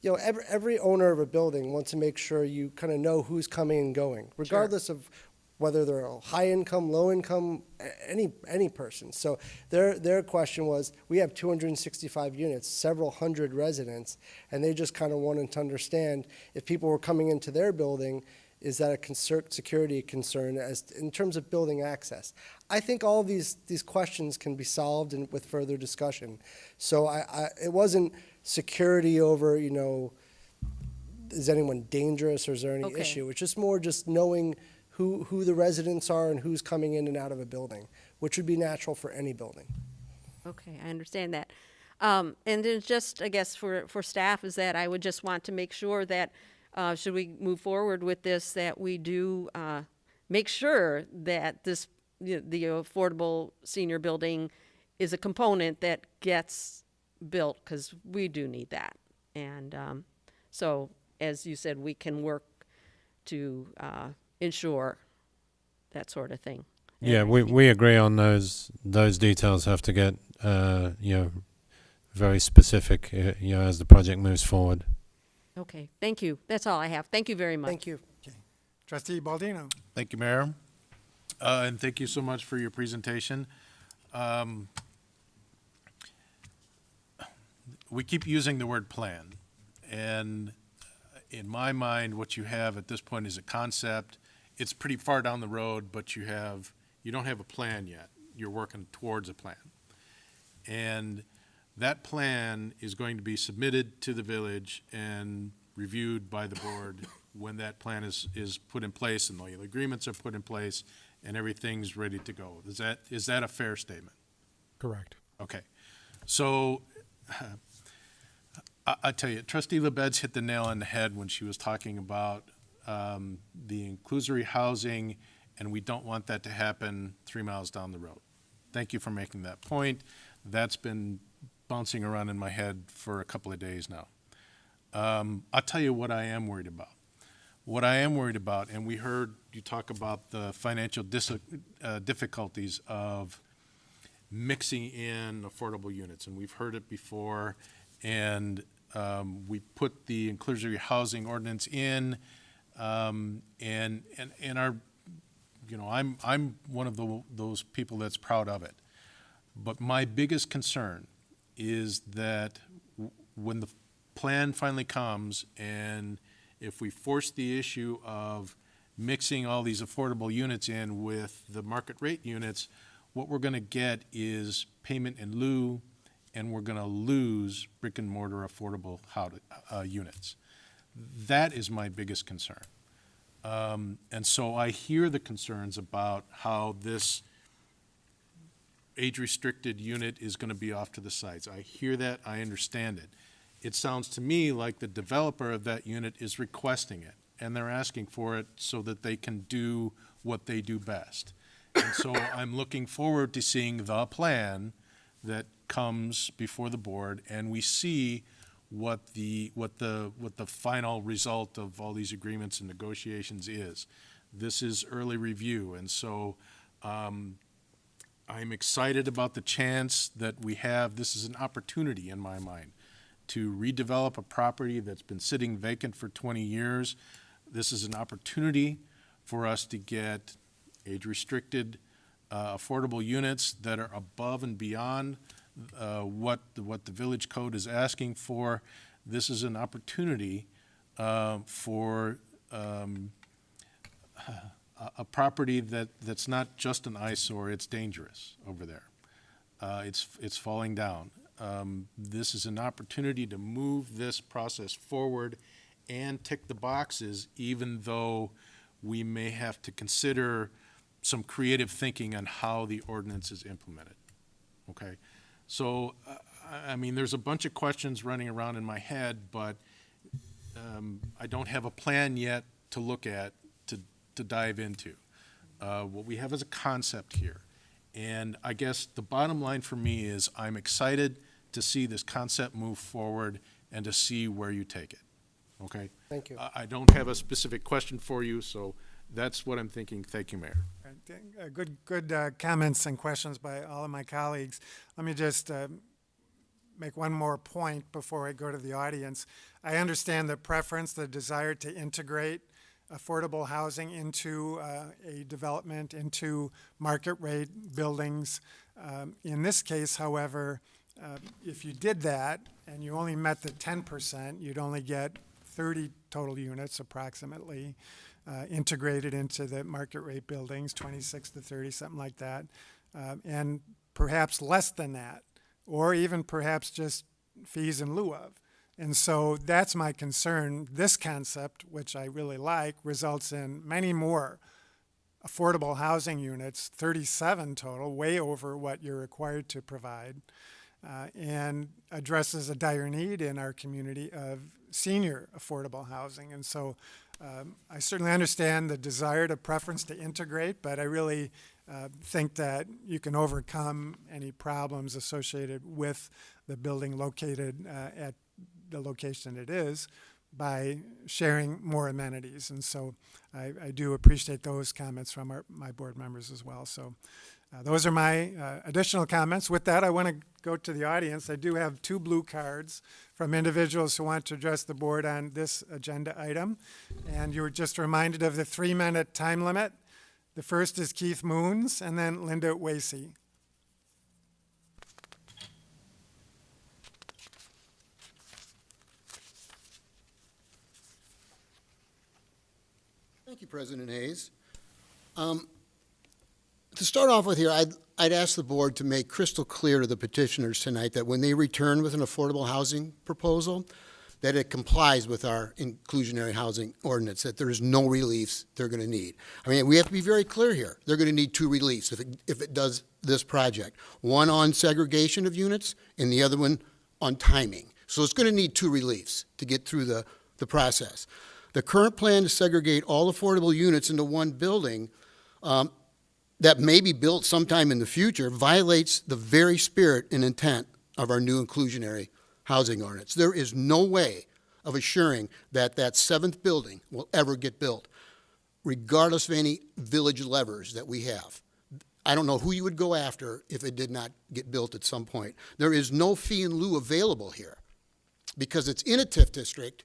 Speaker 13: every owner of a building wants to make sure you kind of know who's coming and going, regardless of whether they're high income, low income, any person. So their question was, we have 265 units, several hundred residents, and they just kind of wanted to understand if people were coming into their building, is that a security concern in terms of building access? I think all of these questions can be solved with further discussion. So it wasn't security over, is anyone dangerous or is there any issue? It's just more just knowing who the residents are and who's coming in and out of a building, which would be natural for any building.
Speaker 3: Okay, I understand that. And then just, I guess, for staff is that I would just want to make sure that should we move forward with this, that we do make sure that the affordable senior building is a component that gets built, because we do need that. And so, as you said, we can work to ensure that sort of thing.
Speaker 10: Yeah, we agree on those. Those details have to get very specific as the project moves forward.
Speaker 3: Okay, thank you. That's all I have. Thank you very much.
Speaker 13: Thank you.
Speaker 1: Okay. Trustee Baldino.
Speaker 12: Thank you, Mayor. And thank you so much for your presentation. We keep using the word plan, and in my mind, what you have at this point is a concept. It's pretty far down the road, but you don't have a plan yet. You're working towards a plan. And that plan is going to be submitted to the village and reviewed by the board when that plan is put in place and the agreements are put in place and everything's ready to go. Is that a fair statement?
Speaker 7: Correct.
Speaker 12: Okay. So I tell you, Trustee LaBedz hit the nail on the head when she was talking about the inclusory housing, and we don't want that to happen 3 miles down the road. Thank you for making that point. That's been bouncing around in my head for a couple of days now. I'll tell you what I am worried about. What I am worried about, and we heard you talk about the financial difficulties of mixing in affordable units, and we've heard it before, and we put the inclusionary housing ordinance in, and our, you know, I'm one of those people that's proud of it. But my biggest concern is that when the plan finally comes, and if we force the issue of mixing all these affordable units in with the market rate units, what we're going to get is payment in lieu, and we're going to lose brick and mortar affordable units. That is my biggest concern. And so I hear the concerns about how this age-restricted unit is going to be off to the sides. I hear that, I understand it. It sounds to me like the developer of that unit is requesting it, and they're asking for it so that they can do what they do best. And so I'm looking forward to seeing the plan that comes before the board, and we see what the final result of all these agreements and negotiations is. This is early review, and so I'm excited about the chance that we have. This is an opportunity in my mind to redevelop a property that's been sitting vacant for 20 years. This is an opportunity for us to get age-restricted affordable units that are above and beyond what the village code is asking for. This is an opportunity for a property that's not just an eyesore, it's dangerous over there. It's falling down. This is an opportunity to move this process forward and tick the boxes, even though we may have to consider some creative thinking on how the ordinance is implemented. Okay? So, I mean, there's a bunch of questions running around in my head, but I don't have a plan yet to look at, to dive into. What we have is a concept here. And I guess the bottom line for me is I'm excited to see this concept move forward and to see where you take it. Okay?
Speaker 13: Thank you.
Speaker 12: I don't have a specific question for you, so that's what I'm thinking. Thank you, Mayor.
Speaker 1: Good comments and questions by all of my colleagues. Let me just make one more point before I go to the audience. I understand the preference, the desire to integrate affordable housing into a development, into market rate buildings. In this case, however, if you did that and you only met the 10%, you'd only get 30 total units approximately integrated into the market rate buildings, 26 to 30, something like that, and perhaps less than that, or even perhaps just fees in lieu of. And so that's my concern. This concept, which I really like, results in many more affordable housing units, 37 total, way over what you're required to provide, and addresses a dire need in our community of senior affordable housing. And so I certainly understand the desire, the preference to integrate, but I really think that you can overcome any problems associated with the building located at the location it is by sharing more amenities. And so I do appreciate those comments from my board members as well. So those are my additional comments. With that, I want to go to the audience. I do have 2 blue cards from individuals who want to address the board on this agenda item. And you were just reminded of the 3-minute time limit. The first is Keith Moons, and then Linda Wasey.
Speaker 14: Thank you, President Hayes. To start off with here, I'd ask the board to make crystal clear to the petitioners tonight that when they return with an affordable housing proposal, that it complies with our inclusionary housing ordinance, that there is no reliefs they're going to need. I mean, we have to be very clear here. They're going to need 2 reliefs if it does this project. One on segregation of units and the other one on timing. So it's going to need 2 reliefs to get through the process. The current plan to segregate all affordable units into one building that may be built sometime in the future violates the very spirit and intent of our new inclusionary housing ordinance. There is no way of assuring that that 7th building will ever get built, regardless of any village levers that we have. I don't know who you would go after if it did not get built at some point. There is no fee in lieu available here because it's in a TIF district,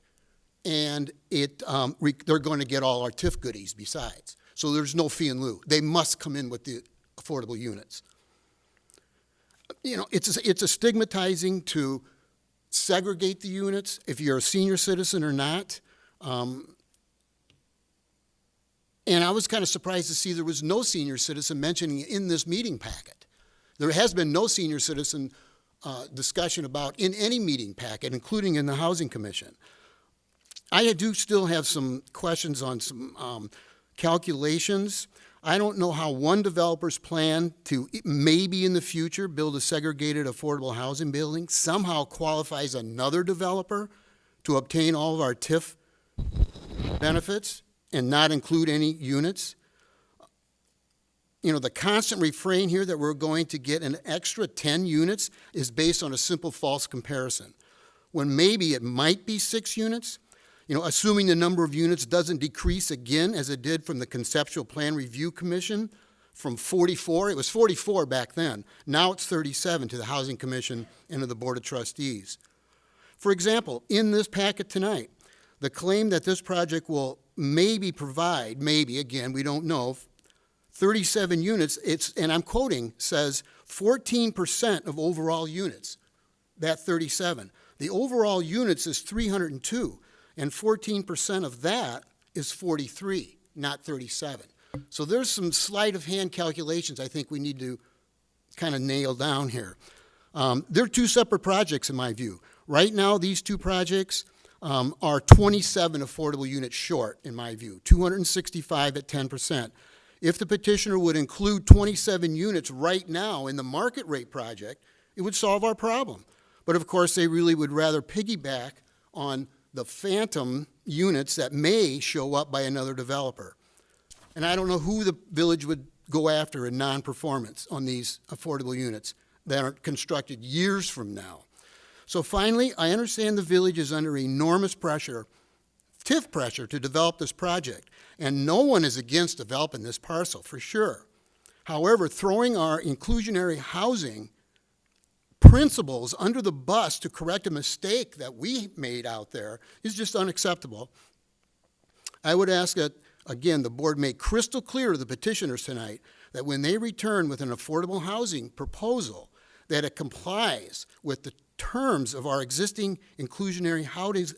Speaker 14: and they're going to get all our TIF goodies besides. So there's no fee in lieu. They must come in with the affordable units. You know, it's a stigmatizing to segregate the units if you're a senior citizen or not. And I was kind of surprised to see there was no senior citizen mentioning it in this meeting packet. There has been no senior citizen discussion about in any meeting packet, including in the Housing Commission. I do still have some questions on some calculations. I don't know how one developer's plan to maybe in the future build a segregated affordable housing building somehow qualifies another developer to obtain all of our TIF benefits and not include any units. You know, the constant refrain here that we're going to get an extra 10 units is based on a simple false comparison, when maybe it might be 6 units. You know, assuming the number of units doesn't decrease again as it did from the Conceptual Plan Review Commission from 44, it was 44 back then, now it's 37 to the Housing Commission and to the Board of Trustees. For example, in this packet tonight, the claim that this project will maybe provide, maybe, again, we don't know, 37 units, and I'm quoting, says 14% of overall units, that 37. The overall units is 302, and 14% of that is 43, not 37. So there's some sleight of hand calculations I think we need to kind of nail down here. They're 2 separate projects in my view. Right now, these 2 projects are 27 affordable units short, in my view, 265 at 10%. If the petitioner would include 27 units right now in the market rate project, it would solve our problem. But of course, they really would rather piggyback on the phantom units that may show up by another developer. And I don't know who the village would go after in non-performance on these affordable units that are constructed years from now. So finally, I understand the village is under enormous pressure, TIF pressure, to develop this project. And no one is against developing this parcel, for sure. However, throwing our inclusionary housing principles under the bus to correct a mistake that we made out there is just unacceptable. I would ask that, again, the board make crystal clear to the petitioners tonight that when they return with an affordable housing proposal, that it complies with the terms of our existing inclusionary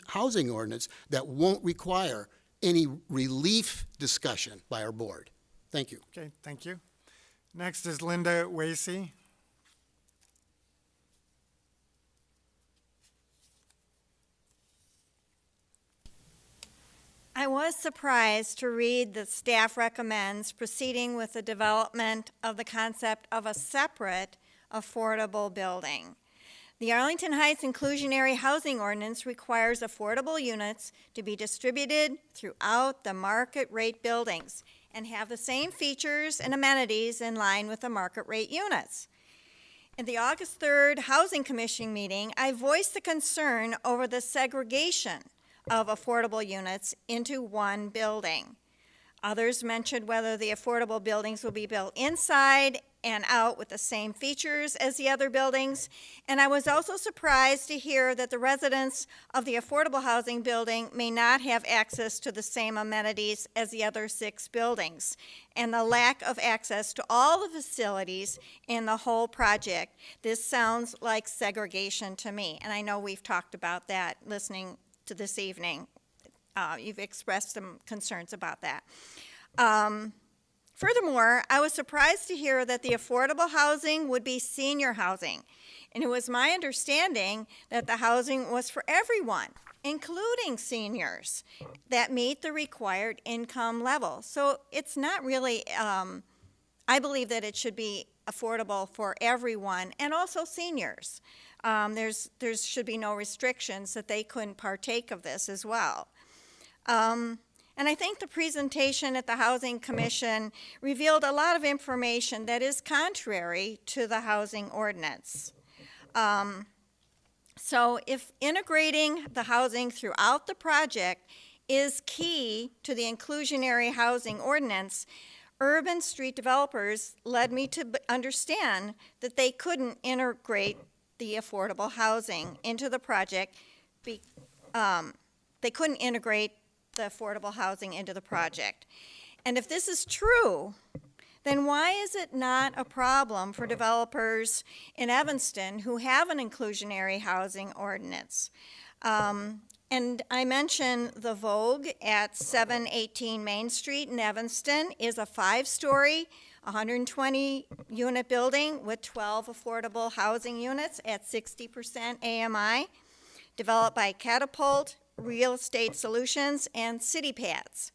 Speaker 14: housing ordinance that won't require any relief discussion by our board. Thank you.
Speaker 1: Okay, thank you. Next is Linda Wasey.
Speaker 15: I was surprised to read that staff recommends proceeding with the development of the concept of a separate affordable building. The Arlington Heights Inclusionary Housing Ordinance requires affordable units to be distributed throughout the market rate buildings and have the same features and amenities in line with the market rate units. In the August 3rd Housing Commission meeting, I voiced the concern over the segregation of affordable units into one building. Others mentioned whether the affordable buildings will be built inside and out with the same features as the other buildings. And I was also surprised to hear that the residents of the affordable housing building may not have access to the same amenities as the other 6 buildings, and the lack of access to all the facilities in the whole project. This sounds like segregation to me, and I know we've talked about that listening to this evening. You've expressed some concerns about that. Furthermore, I was surprised to hear that the affordable housing would be senior housing. And it was my understanding that the housing was for everyone, including seniors that meet the required income level. So it's not really, I believe that it should be affordable for everyone and also seniors. There should be no restrictions that they couldn't partake of this as well. And I think the presentation at the Housing Commission revealed a lot of information that is contrary to the housing ordinance. So if integrating the housing throughout the project is key to the inclusionary housing ordinance, urban street developers led me to understand that they couldn't integrate the affordable housing into the project. They couldn't integrate the affordable housing into the project. And if this is true, then why is it not a problem for developers in Evanston who have an inclusionary housing ordinance? And I mentioned the Vogue at 718 Main Street in Evanston is a 5-story, 120-unit building with 12 affordable housing units at 60% AMI, developed by Catapult, Real Estate Solutions, and City Pads.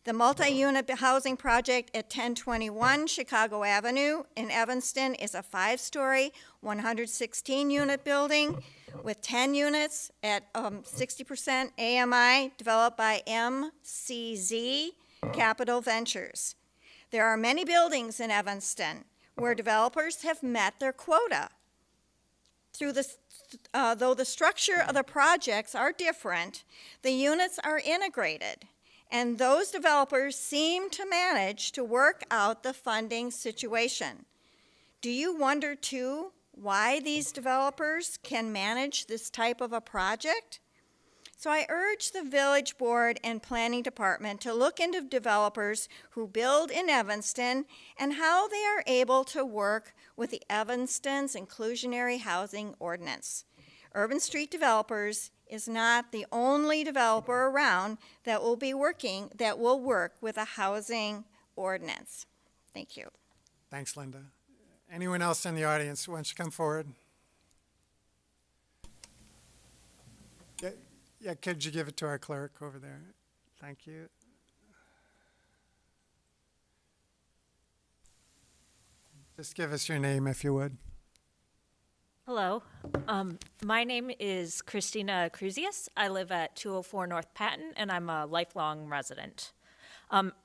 Speaker 15: The multi-unit housing project at 1021 Chicago Avenue in Evanston is a 5-story, 116-unit building with 10 units at 60% AMI, developed by MCZ Capital Ventures. There are many buildings in Evanston where developers have met their quota. Though the structure of the projects are different, the units are integrated, and those developers seem to manage to work out the funding situation. Do you wonder, too, why these developers can manage this type of a project? So I urge the Village Board and Planning Department to look into developers who build in Evanston and how they are able to work with the Evanston's Inclusionary Housing Ordinance. Urban Street Developers is not the only developer around that will work with a housing ordinance. Thank you.
Speaker 1: Thanks, Linda. Anyone else in the audience who wants to come forward? Yeah, could you give it to our clerk over there? Thank you. Just give us your name if you would.
Speaker 16: Hello. My name is Christina Cruzius. I live at 204 North Patton, and I'm a lifelong resident.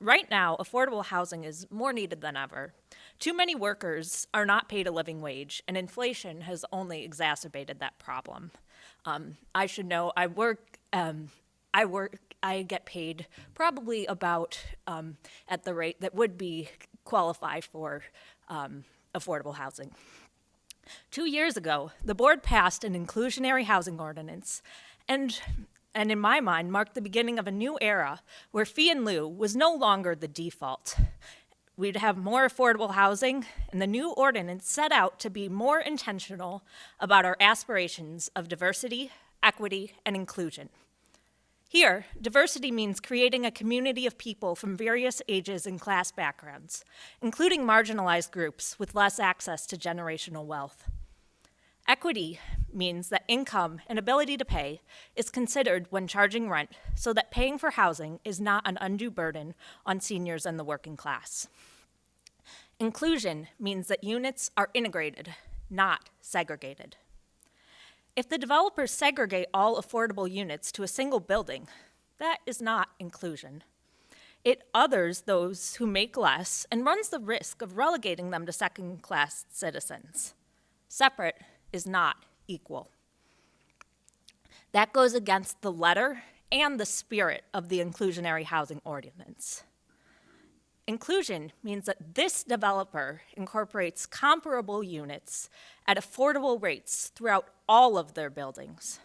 Speaker 16: Right now, affordable housing is more needed than ever. Too many workers are not paid a living wage, and inflation has only exacerbated that problem. I should know I get paid probably about at the rate that would be qualify for affordable housing. 2 years ago, the board passed an inclusionary housing ordinance, and in my mind marked the beginning of a new era where fee in lieu was no longer the default. We'd have more affordable housing, and the new ordinance set out to be more intentional about our aspirations of diversity, equity, and inclusion. Here, diversity means creating a community of people from various ages and class backgrounds, including marginalized groups with less access to generational wealth. Equity means that income and ability to pay is considered when charging rent so that paying for housing is not an undue burden on seniors and the working class. Inclusion means that units are integrated, not segregated. If the developers segregate all affordable units to a single building, that is not inclusion. It others those who make less and runs the risk of relegating them to second-class citizens. Separate is not equal. That goes against the letter and the spirit of the Inclusionary Housing Ordinance. Inclusion means that this developer incorporates comparable units at affordable rates throughout all of their buildings.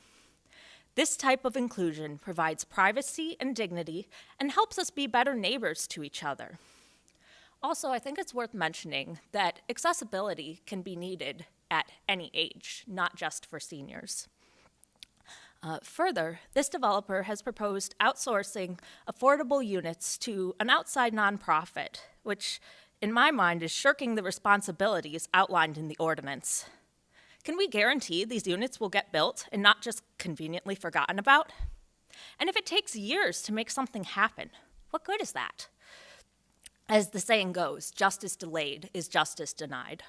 Speaker 16: This type of inclusion provides privacy and dignity and helps us be better neighbors to each other. Also, I think it's worth mentioning that accessibility can be needed at any age, not just for seniors. Further, this developer has proposed outsourcing affordable units to an outside nonprofit, which in my mind is shirking the responsibilities outlined in the ordinance. Can we guarantee these units will get built and not just conveniently forgotten about? And if it takes years to make something happen, what good is that? As the saying goes, justice delayed is justice denied.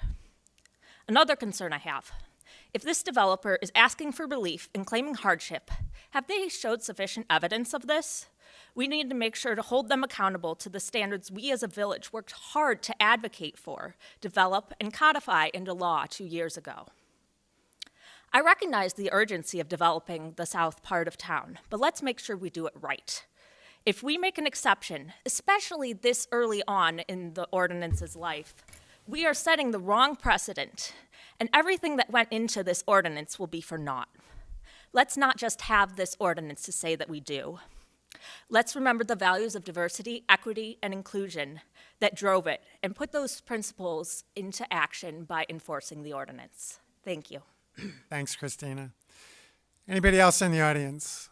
Speaker 16: Another concern I have, if this developer is asking for relief and claiming hardship, have they showed sufficient evidence of this? We need to make sure to hold them accountable to the standards we as a village worked hard to advocate for, develop, and codify into law 2 years ago. I recognize the urgency of developing the south part of town, but let's make sure we do it right. If we make an exception, especially this early on in the ordinance's life, we are setting the wrong precedent, and everything that went into this ordinance will be for naught. Let's not just have this ordinance to say that we do. Let's remember the values of diversity, equity, and inclusion that drove it, and put those principles into action by enforcing the ordinance. Thank you.
Speaker 1: Thanks, Christina. Anybody else in the audience?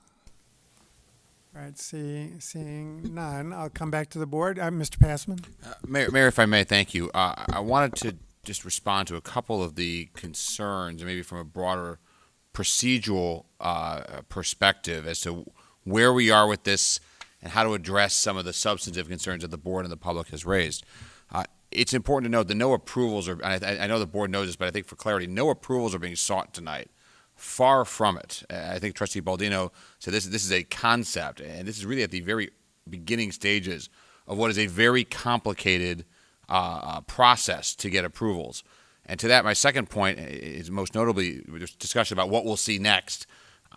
Speaker 1: All right, seeing none, I'll come back to the board. Mr. Passman?
Speaker 17: Mayor, if I may, thank you. I wanted to just respond to a couple of the concerns, maybe from a broader procedural perspective as to where we are with this and how to address some of the substantive concerns that the board and the public has raised. It's important to note that no approvals are, and I know the board knows this, but I think for clarity, no approvals are being sought tonight. Far from it. I think Trustee Baldino said this is a concept, and this is really at the very beginning stages of what is a very complicated process to get approvals. And to that, my second point is most notably discussion about what we'll see next.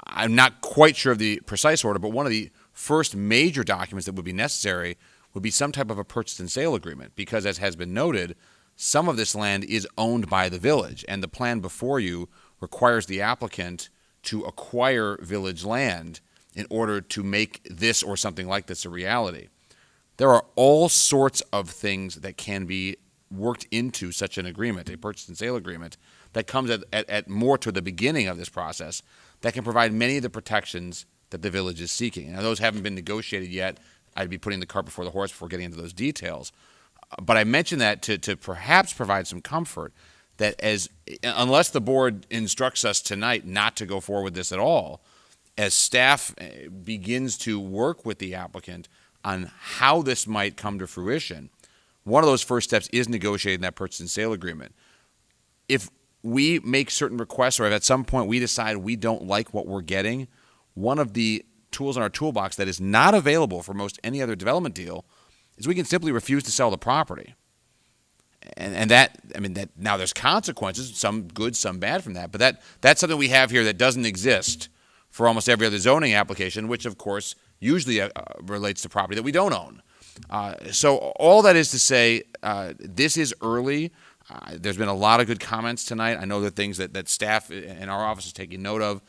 Speaker 17: I'm not quite sure of the precise order, but one of the first major documents that would be necessary would be some type of a purchase and sale agreement, because as has been noted, some of this land is owned by the village, and the plan before you requires the applicant to acquire village land in order to make this or something like this a reality. There are all sorts of things that can be worked into such an agreement, a purchase and sale agreement, that comes at more to the beginning of this process, that can provide many of the protections that the village is seeking. Now, those haven't been negotiated yet. I'd be putting the cart before the horse before getting into those details. But I mentioned that to perhaps provide some comfort that unless the board instructs us tonight not to go forward with this at all, as staff begins to work with the applicant on how this might come to fruition, one of those first steps is negotiating that purchase and sale agreement. If we make certain requests, or if at some point we decide we don't like what we're getting, one of the tools in our toolbox that is not available for most any other development deal is we can simply refuse to sell the property. And that now there's consequences, some good, some bad from that, but that's something we have here that doesn't exist for almost every other zoning application, which of course usually relates to property that we don't own. So all that is to say, this is early. There's been a lot of good comments tonight. I know there are things that staff in our office is taking note of,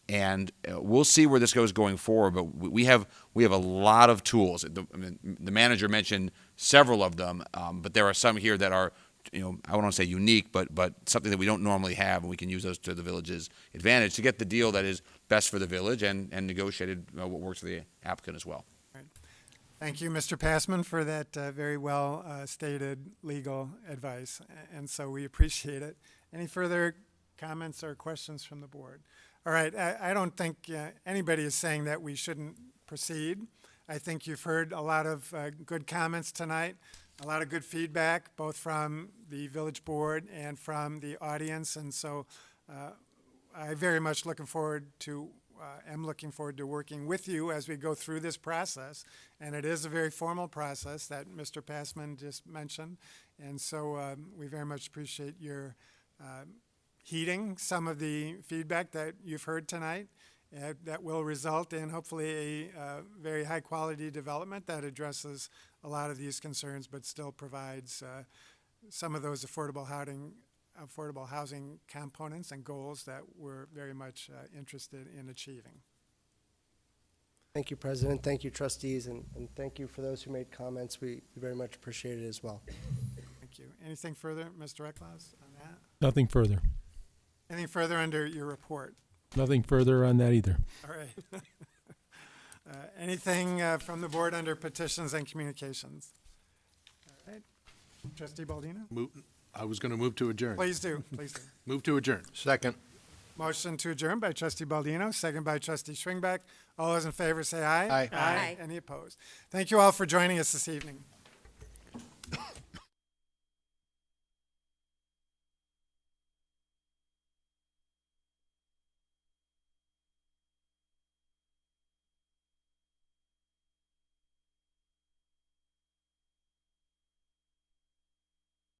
Speaker 17: and we'll see where this goes going forward. But we have a lot of tools. The manager mentioned several of them, but there are some here that are, I don't want to say unique, but something that we don't normally have, and we can use those to the village's advantage to get the deal that is best for the village and negotiated what works for the applicant as well.
Speaker 1: Thank you, Mr. Passman, for that very well stated legal advice, and so we appreciate it. Any further comments or questions from the board? All right, I don't think anybody is saying that we shouldn't proceed. I think you've heard a lot of good comments tonight, a lot of good feedback, both from the village board and from the audience, and so I very much am looking forward to working with you as we go through this process. And it is a very formal process that Mr. Passman just mentioned. And so we very much appreciate your heeding some of the feedback that you've heard tonight. That will result in hopefully a very high quality development that addresses a lot of these concerns, but still provides some of those affordable housing components and goals that we're very much interested in achieving.
Speaker 13: Thank you, President. Thank you, trustees, and thank you for those who made comments. We very much appreciate it as well.
Speaker 1: Thank you. Anything further, Mr. Ecklaus, on that?
Speaker 7: Nothing further.
Speaker 1: Anything further under your report?
Speaker 7: Nothing further on that either.
Speaker 1: All right. Anything from the board under petitions and communications? All right. Trustee Baldino?
Speaker 12: I was going to move to adjourn.
Speaker 1: Please do. Please do.
Speaker 12: Move to adjourn.
Speaker 4: Second.
Speaker 1: Motion to adjourn by Trustee Baldino, second by Trustee Schwingbeck. All those in favor say aye.
Speaker 4: Aye.
Speaker 1: Aye. Any opposed? Thank you all for joining us this evening.